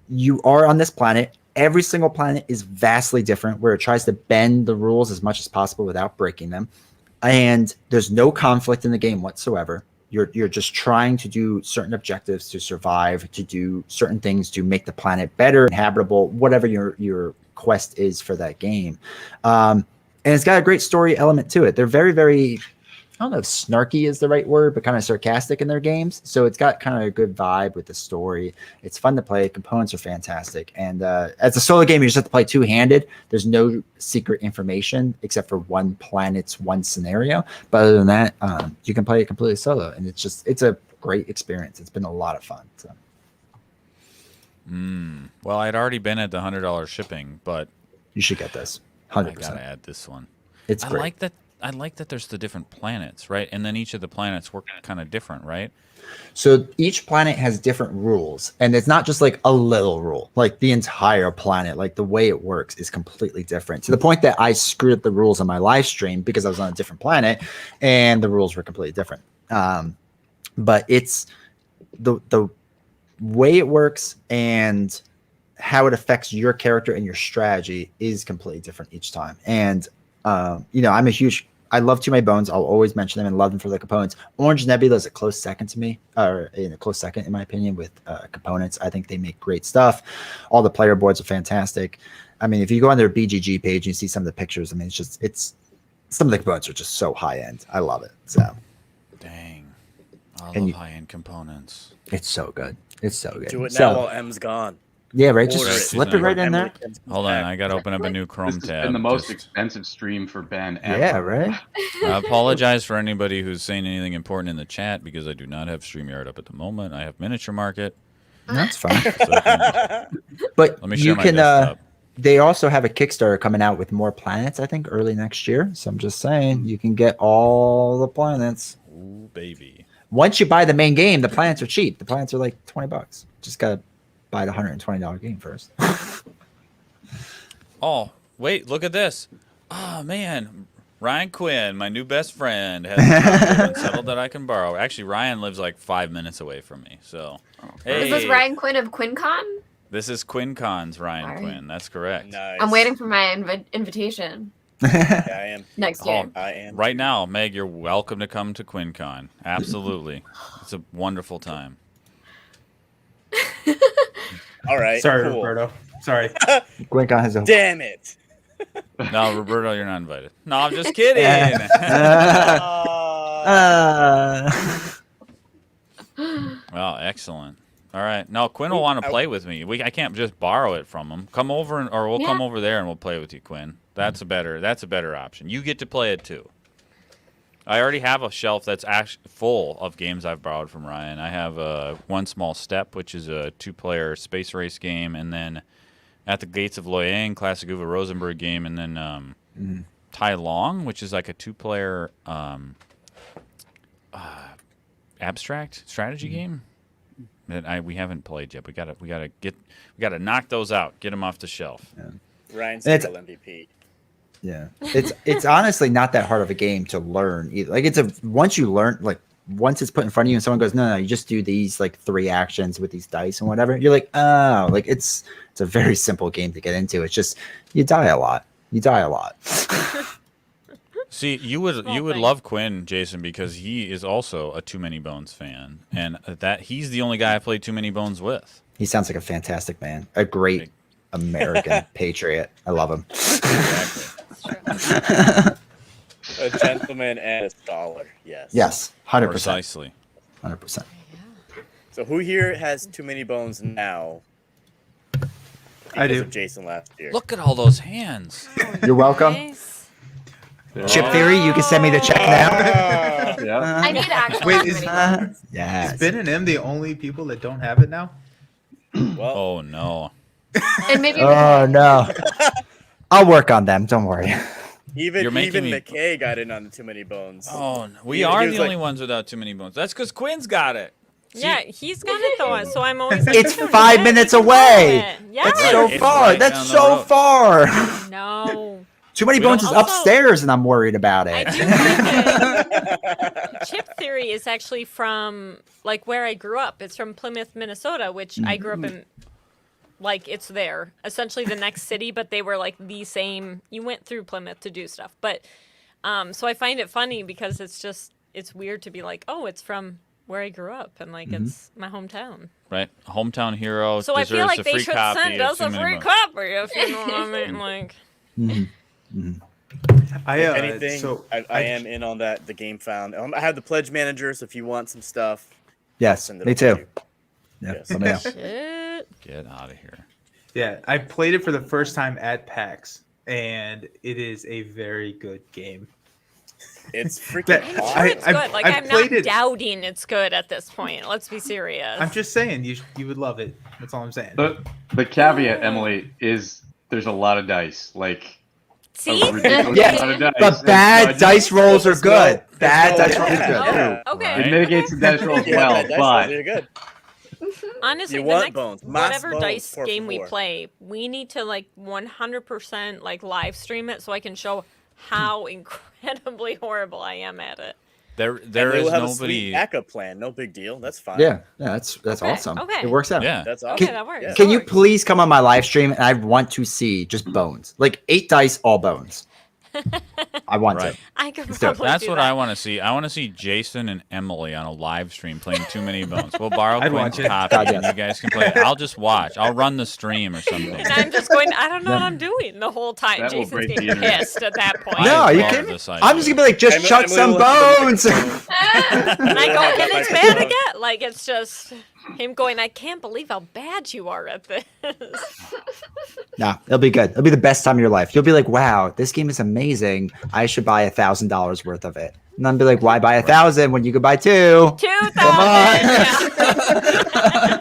you are on this planet. Every single planet is vastly different, where it tries to bend the rules as much as possible without breaking them. And there's no conflict in the game whatsoever. You're just trying to do certain objectives to survive, to do certain things to make the planet better, habitable, whatever your quest is for that game. And it's got a great story element to it. They're very, very, I don't know if snarky is the right word, but kind of sarcastic in their games. So it's got kind of a good vibe with the story. It's fun to play. Components are fantastic. And as a solo game, you just have to play 2-handed. There's no secret information except for one planet's one scenario. But other than that, you can play it completely solo. And it's a great experience. It's been a lot of fun. So. Well, I'd already been at the $100 shipping, but you should get this. 100%. I gotta add this one. It's great. I like that there's the different planets, right? And then each of the planets work kind of different, right? So each planet has different rules, and it's not just like a little rule. Like the entire planet, like the way it works is completely different, to the point that I screwed up the rules on my live stream because I was on a different planet and the rules were completely different. But it's the way it works and how it affects your character and your strategy is completely different each time. And I love Too Many Bones. I'll always mention them and love them for the components. Orange Nebula is a close second to me, or in a close second, in my opinion, with components. I think they make great stuff. All the player boards are fantastic. I mean, if you go on their BGG page and you see some of the pictures, I mean, it's some of the components are just so high end. I love it. So, dang, I love high end components. It's so good. It's so good. Do it now while M's gone. Yeah, right. Just slip it right in there. Hold on, I gotta open up a new Chrome tab. It's been the most expensive stream for Ben ever. Yeah, right. I apologize for anybody who's saying anything important in the chat because I do not have StreamYard up at the moment. I have Miniature Market. That's fine. But let me share my can. desktop. They also have a Kickstarter coming out with more planets, I think, early next year. So I'm just saying, you can get all the planets. Ooh, baby. Once you buy the main game, the planets are cheap. The planets are like $20. Just gotta buy the $120 game first. Oh, wait, look at this. Oh, man. Ryan Quinn, my new best friend, has a Unsettled that I can borrow. Actually, Ryan lives like 5 minutes away from me. So, hey. Is this Ryan Quinn of QuinnCon? This is QuinnCon's Ryan Right. Quinn. That's correct. Nice. I'm waiting for my invitation. Yeah, I am. Next year. I am. Right now, Meg, you're welcome to come to QuinnCon. Absolutely. It's a wonderful time. All right. Sorry, cool. Roberto. Sorry. QuinnCon has a Damn it. No, Roberto, you're not invited. No, I'm just kidding. Well, excellent. All right. No, Quinn will want to play with me. I can't just borrow it from him. Come over, or we'll come over there and we'll play with you, Quinn. That's a better option. You get to play it too. I already have a shelf that's actually full of games I've borrowed from Ryan. I have One Small Step, which is a 2-player space race game, and then At the Gates of Loyang, classic Uwe Rosenberg game, and then Tai Long, which is like a 2-player abstract strategy game that we haven't played yet. We gotta knock those out. Get them off the shelf. Yeah. Ryan's still MVP. Yeah, it's honestly not that hard of a game to learn either. Like once it's put in front of you and someone goes, no, you just do these like 3 actions with these dice and whatever. You're like, oh, like it's a very simple game to get into. It's just you die a lot. See, you would love Quinn, Jason, because he is also a Too Many Bones fan, and that he's the only guy I played Too Many Bones with. He sounds like a fantastic man, a great American patriot. I love him. Exactly. A gentleman and a scholar. Yes, 100%. Precisely. 100%. So who here has Too Many Bones now? I do. Of Jason last year. Look at all those hands. You're welcome. Nice. Chip Theory, you can send me the check now. Yeah. I need actual Wait, community. Yes. Is Ben and M the only people that don't have it now? Well, Oh no. And maybe Oh no. I'll work on them. Don't worry. even You're making me- McKay got in on Too Many Bones. Oh, no. We He are was the like- only ones without too many bones. That's because Quinn's got it. Yeah, he's got it though, so I'm always like, It's "Dude, 5 yeah, minutes you can away. have it." Yeah. That's so It's far. right That's down the so road. far. No. Too Many We don't- Bones is Also- upstairs, and I'm worried about I it. do think that Chip Theory is actually from like where I grew up. It's from Plymouth, Minnesota, which I grew up in. Like it's there, essentially the next city, but they were like the same. You went through Plymouth to do stuff, but so I find it funny because it's weird to be like, oh, it's from where I grew up, and like it's my hometown. Right. Hometown hero So I deserves feel like a they free should copy send of us Too a Many free Bones. copy if you know what I mean. Like, If anything, so I am in on that. The Game Found. I have the pledge manager, so if you want some stuff, Yes, send it me over to too. you. Yeah, Yes. let me know. shit. Get out of here. Yeah, I played it for the first time at PAX, and it is a very good game. It's freaking But I'm sure hard. it's good. Like I've I'm not played it- doubting it's good at this point. Let's be serious. I'm just saying you would love it. That's all I'm saying. The caveat, Emily, is there's a lot of dice. Like See? a ridiculous Yeah, amount of dice. But And bad so I just- dice rolls are There's good. no- Bad there's dice no- rolls are yeah. good. Oh, okay. It mitigates the dice rolls Yeah, well, bad dice rolls, but you're good. Honestly, You the want next bones. Mas whatever bones, dice por game we favor. play, we need to like 100% like live stream it so I can show how incredibly horrible I am at it. There And they is will have a sweet nobody. backup plan. No big deal. That's fine. Yeah, that's Okay, awesome. okay. It works out. Yeah. That's awesome. Okay, that works. Yeah. Can you please come on my live stream? And I want to see just bones, like 8 dice, all bones. I want Right. to. I could Let's do it. probably That's do what that. I want to see. I want to see Jason and Emily on a live stream playing Too Many Bones. We'll borrow I'd Quinn's watch it. copy, God, and yes. you guys can play it. I'll just watch. I'll run the stream or something. And I'm just going, I don't know what I'm doing the whole time. That will Jason's break the getting internet. pissed at that point. No, I you love kidding me? this I'm just gonna be like, just Emily- chuck Emily some will have to bones. And I go, and it's bad again. Like, it's just him going, I can't believe how bad you are at this. Nah, it'll be good. It'll be the best time of your life. You'll be like, wow, this game is amazing. I should buy $1,000 worth of it. And then be like, why buy 1,000 when you could buy 2? 2,000. Come on. Yeah.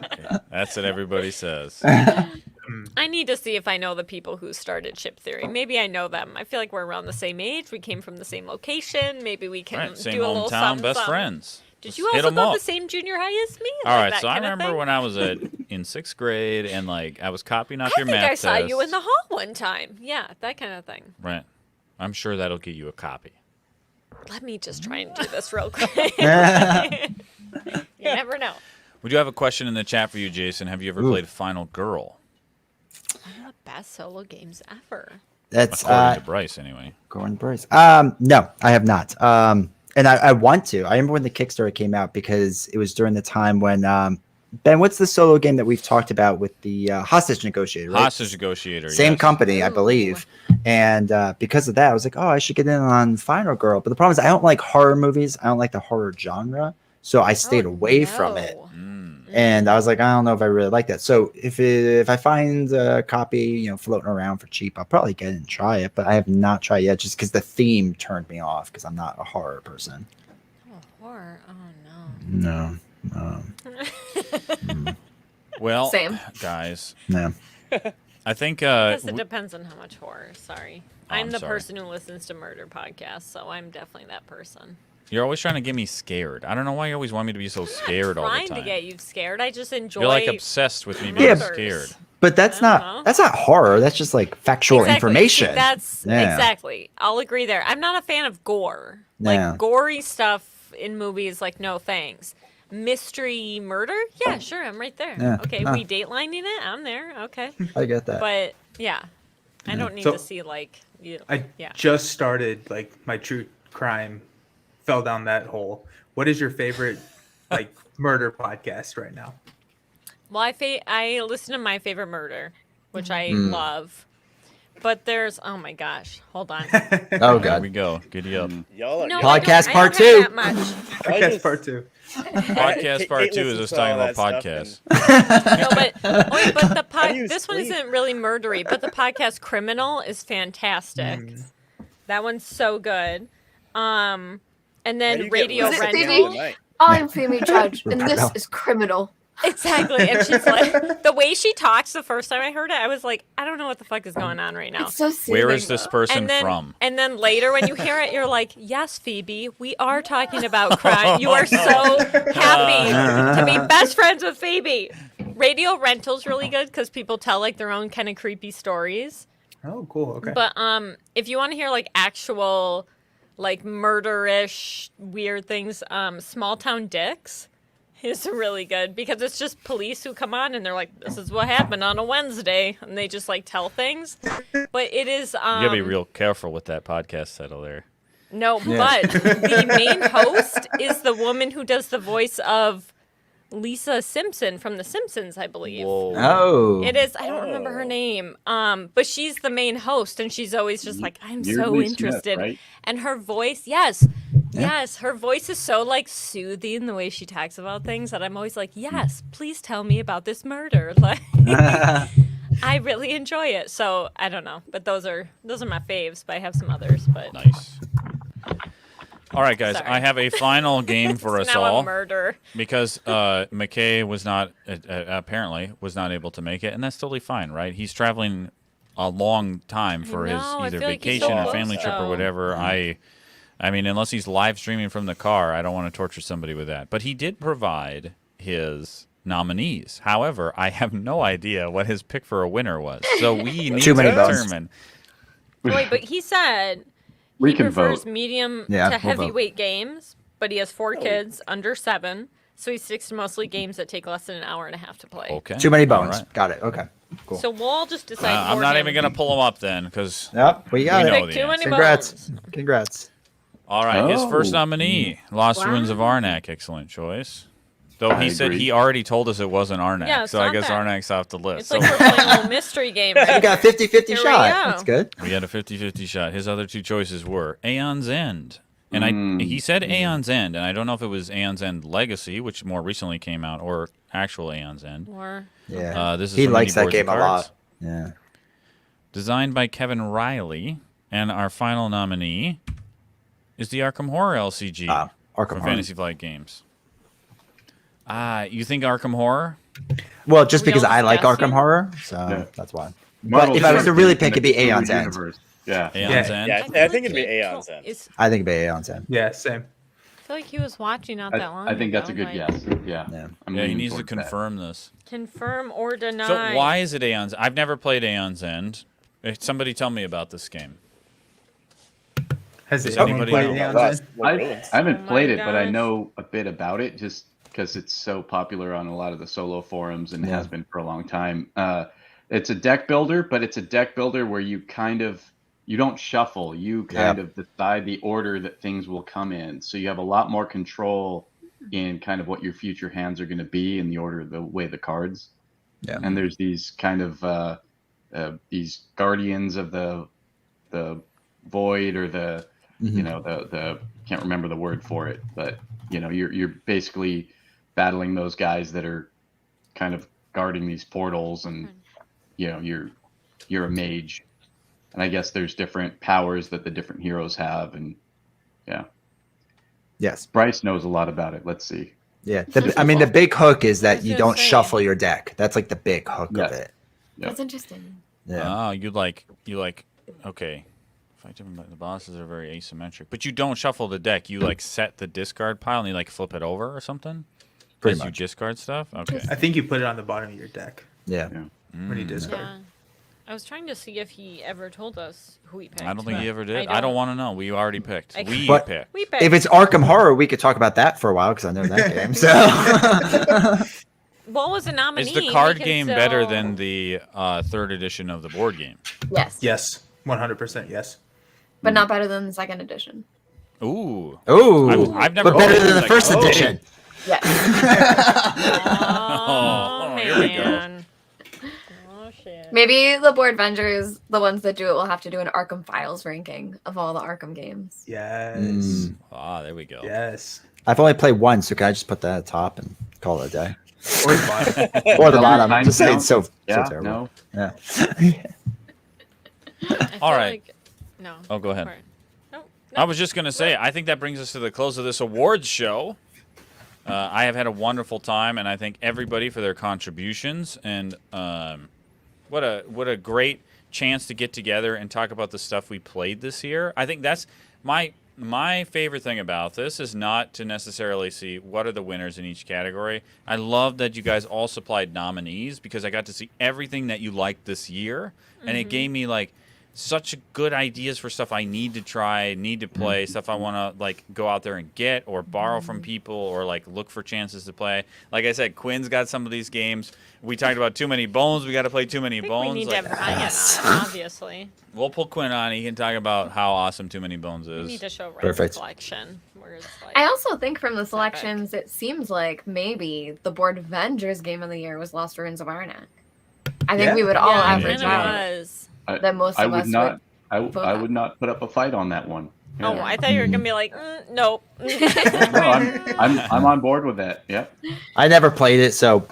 That's what everybody says. I need to see if I know the people who started Chip Theory. Maybe I know them. I feel like we're around the same age. We came from the same location. Maybe we can Right, same do a little hometown, something, best something. friends. Did Just you hit also 'em go to up. the same junior high as me? All Like right, that so I kind of remember thing? when I was in 6th grade and like I was copying off I your think math I saw you test. in the hall one time. Yeah, that kind of thing. Right. I'm sure that'll get you a copy. Let me just try and do this real quick. You never know. We do have a question in the chat for you, Jason. Have you ever played Final Girl? One of the best solo games ever. That's According to Bryce, anyway. Going Bryce. No, I have not. And I want to. I remember when the Kickstarter came out because it was during the time when Ben, what's the solo game that we've talked about with the hostage negotiator? Right? Hostage Negotiator. Same yes. company, I believe. And because of that, I was like, oh, I should get in on Final Girl. But the problem is, I don't like horror movies. I don't like the horror genre. So I stayed away from it. And I was like, I don't know if I really like that. So if I find a copy, floating around for cheap, I'll probably get it and try it. But I have not tried yet, just because the theme turned me off. Because I'm not a horror person. Oh, horror. Oh, no. No. Well, Same. guys, No. I think I guess it depends on how much horror. Sorry. Oh, I'm I'm the sorry. person who listens to murder podcasts, so I'm definitely that person. you're always trying to get me scared. I don't know why you always want me to be so scared all the Trying time. to get you scared. I just enjoy. You're like obsessed with me being Yeah, scared. But that's I don't not know. that's not horror. That's just like factual Exactly. information. That's Yeah. exactly. I'll agree there. I'm not a fan of gore. Yeah. Like gory stuff in movies, like no thanks. Mystery murder? Yeah, sure, I'm right there. Yeah, Okay, no. we datelining it? I'm there. Okay. I get that. But yeah. I don't need So- to see like I yeah. just started like my true crime fell down that hole. What is your favorite like murder podcast right now? Well, I listen to My Favorite Murder, which I love. But there's oh my gosh, hold on. Oh There god. we go. Giddy up. Y'all are No, Podcast I part don't have two. that much. Podcast part 2. Podcast part 2 is us talking about podcasts. No, but the How do you this one sleep? isn't really murdery, but the podcast Criminal is fantastic. That one's so good. And then Radio Is it Rental. Phoebe? I'm Phoebe Judge, and this is Criminal. Exactly. And she's like, the way she talks the first time I heard it, I was like, I don't know what the fuck is going on right now. It's so soothing. Where is this person from? And then later when you hear it, you're like, yes, Phoebe, we are talking about crime. You are so happy to be best friends with Phoebe. Radio Rental's really good because people tell like their own kind of creepy stories. Oh, cool. Okay. But if you want to hear like actual like murder-ish weird things, Small Town Dicks is really good because it's just police who come on and they're like, this is what happened on a Wednesday, and they just like tell things. But it is You gotta be real careful with that podcast title there. no, but the main host is the woman who does the voice of Lisa Simpson from The Simpsons, I believe. Whoa. Oh. It is. I don't remember her name. But she's the main host, and she's always just like, I'm so Weirdly interested. Smith, right? And her voice, yes, her voice is so like soothing the way she talks about things that I'm always like, yes, please tell me about this murder. Like, I really enjoy it. So I don't know, but those are my faves. But I have some others. But Nice. All right, guys. Sorry. I have a final game for us now all a murder. because McKay was not apparently was not able to make it, and that's totally fine, right? He's traveling a long time for his know, I either feel like he's vacation so or close, family trip or though. whatever. I mean, unless he's live streaming from the car, I don't want to torture somebody with that. But he did provide his nominees. However, I have no idea what his pick for a winner was. So we need Too to many votes. determine. Wait, but he said We he can prefers vote. medium Yeah, to we'll vote. heavyweight games, but he has 4 kids under 7, so he sticks to mostly games that take less than an hour and a half to play. Okay. Too many All bones. right. Got it. Okay. Cool. So we'll all just decide. I'm for not him. even going to pull them up then because Yep. We got we it. know Pick the too many answer. Congrats. bones. Congrats. All right, his first Oh. nominee, Lost Wow. Ruins of Arnak. Excellent choice. Though he I said agree. he already told us it wasn't Arnak, Yeah, it's so I not guess that. Arnak's off the list. It's So like we're playing a little mystery game. You Right? got a 50-50 Here we shot. go. That's good. we had a 50-50 shot. His other 2 choices were Aeon's End. And he said Aeon's End, and I don't know if it was Aeon's End Legacy, which more recently came out, or actual Aeon's End. Or Yeah. This is He from likes Mini that Boards and game a Cards. lot. Yeah. Designed by Kevin Riley. And our final nominee is the Arkham Horror LCG Arkham for Horror. Fantasy Flight Games. You think Arkham Horror? Well, just We because all I like discussed Arkham you? Horror, so Yeah. that's why. Marvel But if I was to Champions really in pick, it'd be the Aeon's End. universe. Yeah. Aeon's Yeah. End? Yeah, I think it'd be Aeon's End. I I think it'd be Aeon's End. Yeah, same. feel like he was watching not that long I think that's a ago, good like, guess. Yeah. Yeah. I'm Yeah, he leaning needs to towards that. confirm this. Confirm or deny. So why is it Aeon's? I've never played Aeon's End. Somebody tell me about this game. Has Does anyone anybody played know? Aeon's End? I haven't Oh my played it, but I gosh. know a bit about it just because it's so popular on a lot of the solo forums and Yeah. has been for a long time. It's a deck builder, but it's a deck builder where you you don't shuffle. You kind of decide the order that things will come in. So you have a lot more control in kind of what your future hands are going to be in the order of the way the cards. Yeah. And there's these kind of these guardians of the void or the you know the can't remember the word for it, but you know you're basically battling those guys that are kind of guarding these portals, and you know you're a mage, and I guess there's different powers that the different heroes have, and yeah, Yes. Bryce knows a lot I let's see. Yeah. I mean, the big hook is I that was you gonna don't say. shuffle your deck. That's like the big hook Yeah. of it. That's interesting. Yeah. Oh, you like okay. Fight different, but the bosses are very asymmetric. But you don't shuffle the deck. You like set the discard pile and you like flip it over or something. Pretty As much. you discard stuff. Okay. I think you put it on the bottom of your deck Yeah. when you discard. Yeah. I was trying to see if he ever told us who he picked. I don't think he ever I did. don't- I don't want to know. We already picked. I- We But- picked. We picked. If it's Arkham Horror, we could talk about that for a while because I know that game. So what was a nominee? Is the card we can game better still- than the third edition of the board game? Yes. Yes, 100%. Yes. But not better than the second edition. Ooh. Ooh, I've never but better played than the like- first oh. edition. Yes. Oh, here we go. man. Oh shit. Maybe the Boardvengers, the ones that do it, will have to do an Arkham Files ranking of all the Arkham games. Yes. Mm. Ah, there we go. Yes. I've only played one, so can I just put that at the top and call it a day? Or the bottom. Or the Yeah. bottom. I'm Time just saying, count? so Yeah, terrible. no. Yeah. All right. No. Oh, go ahead. No. I was just going to say, I think that brings us to the close of this awards show. I have had a wonderful time, and I thank everybody for their contributions. And what a great chance to get together and talk about the stuff we played this year. I think that's my favorite thing about this is not to necessarily see what are the winners in each category. I love that you guys all supplied nominees because I got to see everything that you liked this year, and it gave me like such good ideas for stuff I need to try, need to play, stuff I want to like go out there and get or borrow from people or like look for chances to play. Like I said, Quinn's got some of these games. We talked about Too Many Bones. We got to play Too Many Bones. We need to have Ryan on, obviously. We'll pull Quinn on. He can talk about how awesome Too Many Bones is. We need to show Ryan's Perfect. collection. Where it's like, I also think from the selections, it seems like maybe the Boardvengers game of the year was Lost Ruins of Arnak. I think we would all yeah, average it out was. that most of us I would not put up a fight on that one. Yeah. Oh, I thought you were gonna be like, nope. No, I'm on board with that. Yep. I never played it, so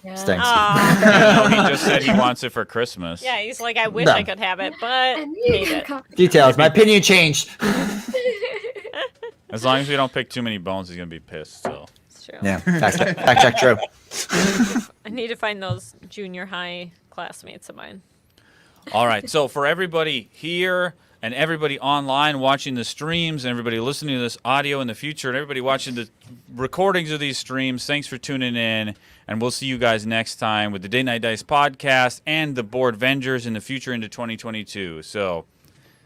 Yeah. stinks. Aw. He just said he wants it for Christmas. Yeah, he's like, I wish No. I could have it, but And you hate can it. come- Details. My opinion changed. As long as we don't pick Too Many Bones, he's gonna be pissed. So It's true. Yeah, fact check true. I need to find those junior high classmates of mine. all right. So for everybody here and everybody online watching the streams and everybody listening to this audio in the future and everybody watching the recordings of these streams, thanks for tuning in. And we'll see you guys next time with the Day Night Dice podcast and the Boardvengers in the future into 2022. So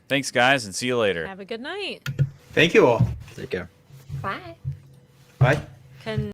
thanks, guys, and see you later. Have a good night. Thank you all. Take care. Bye. Bye. Can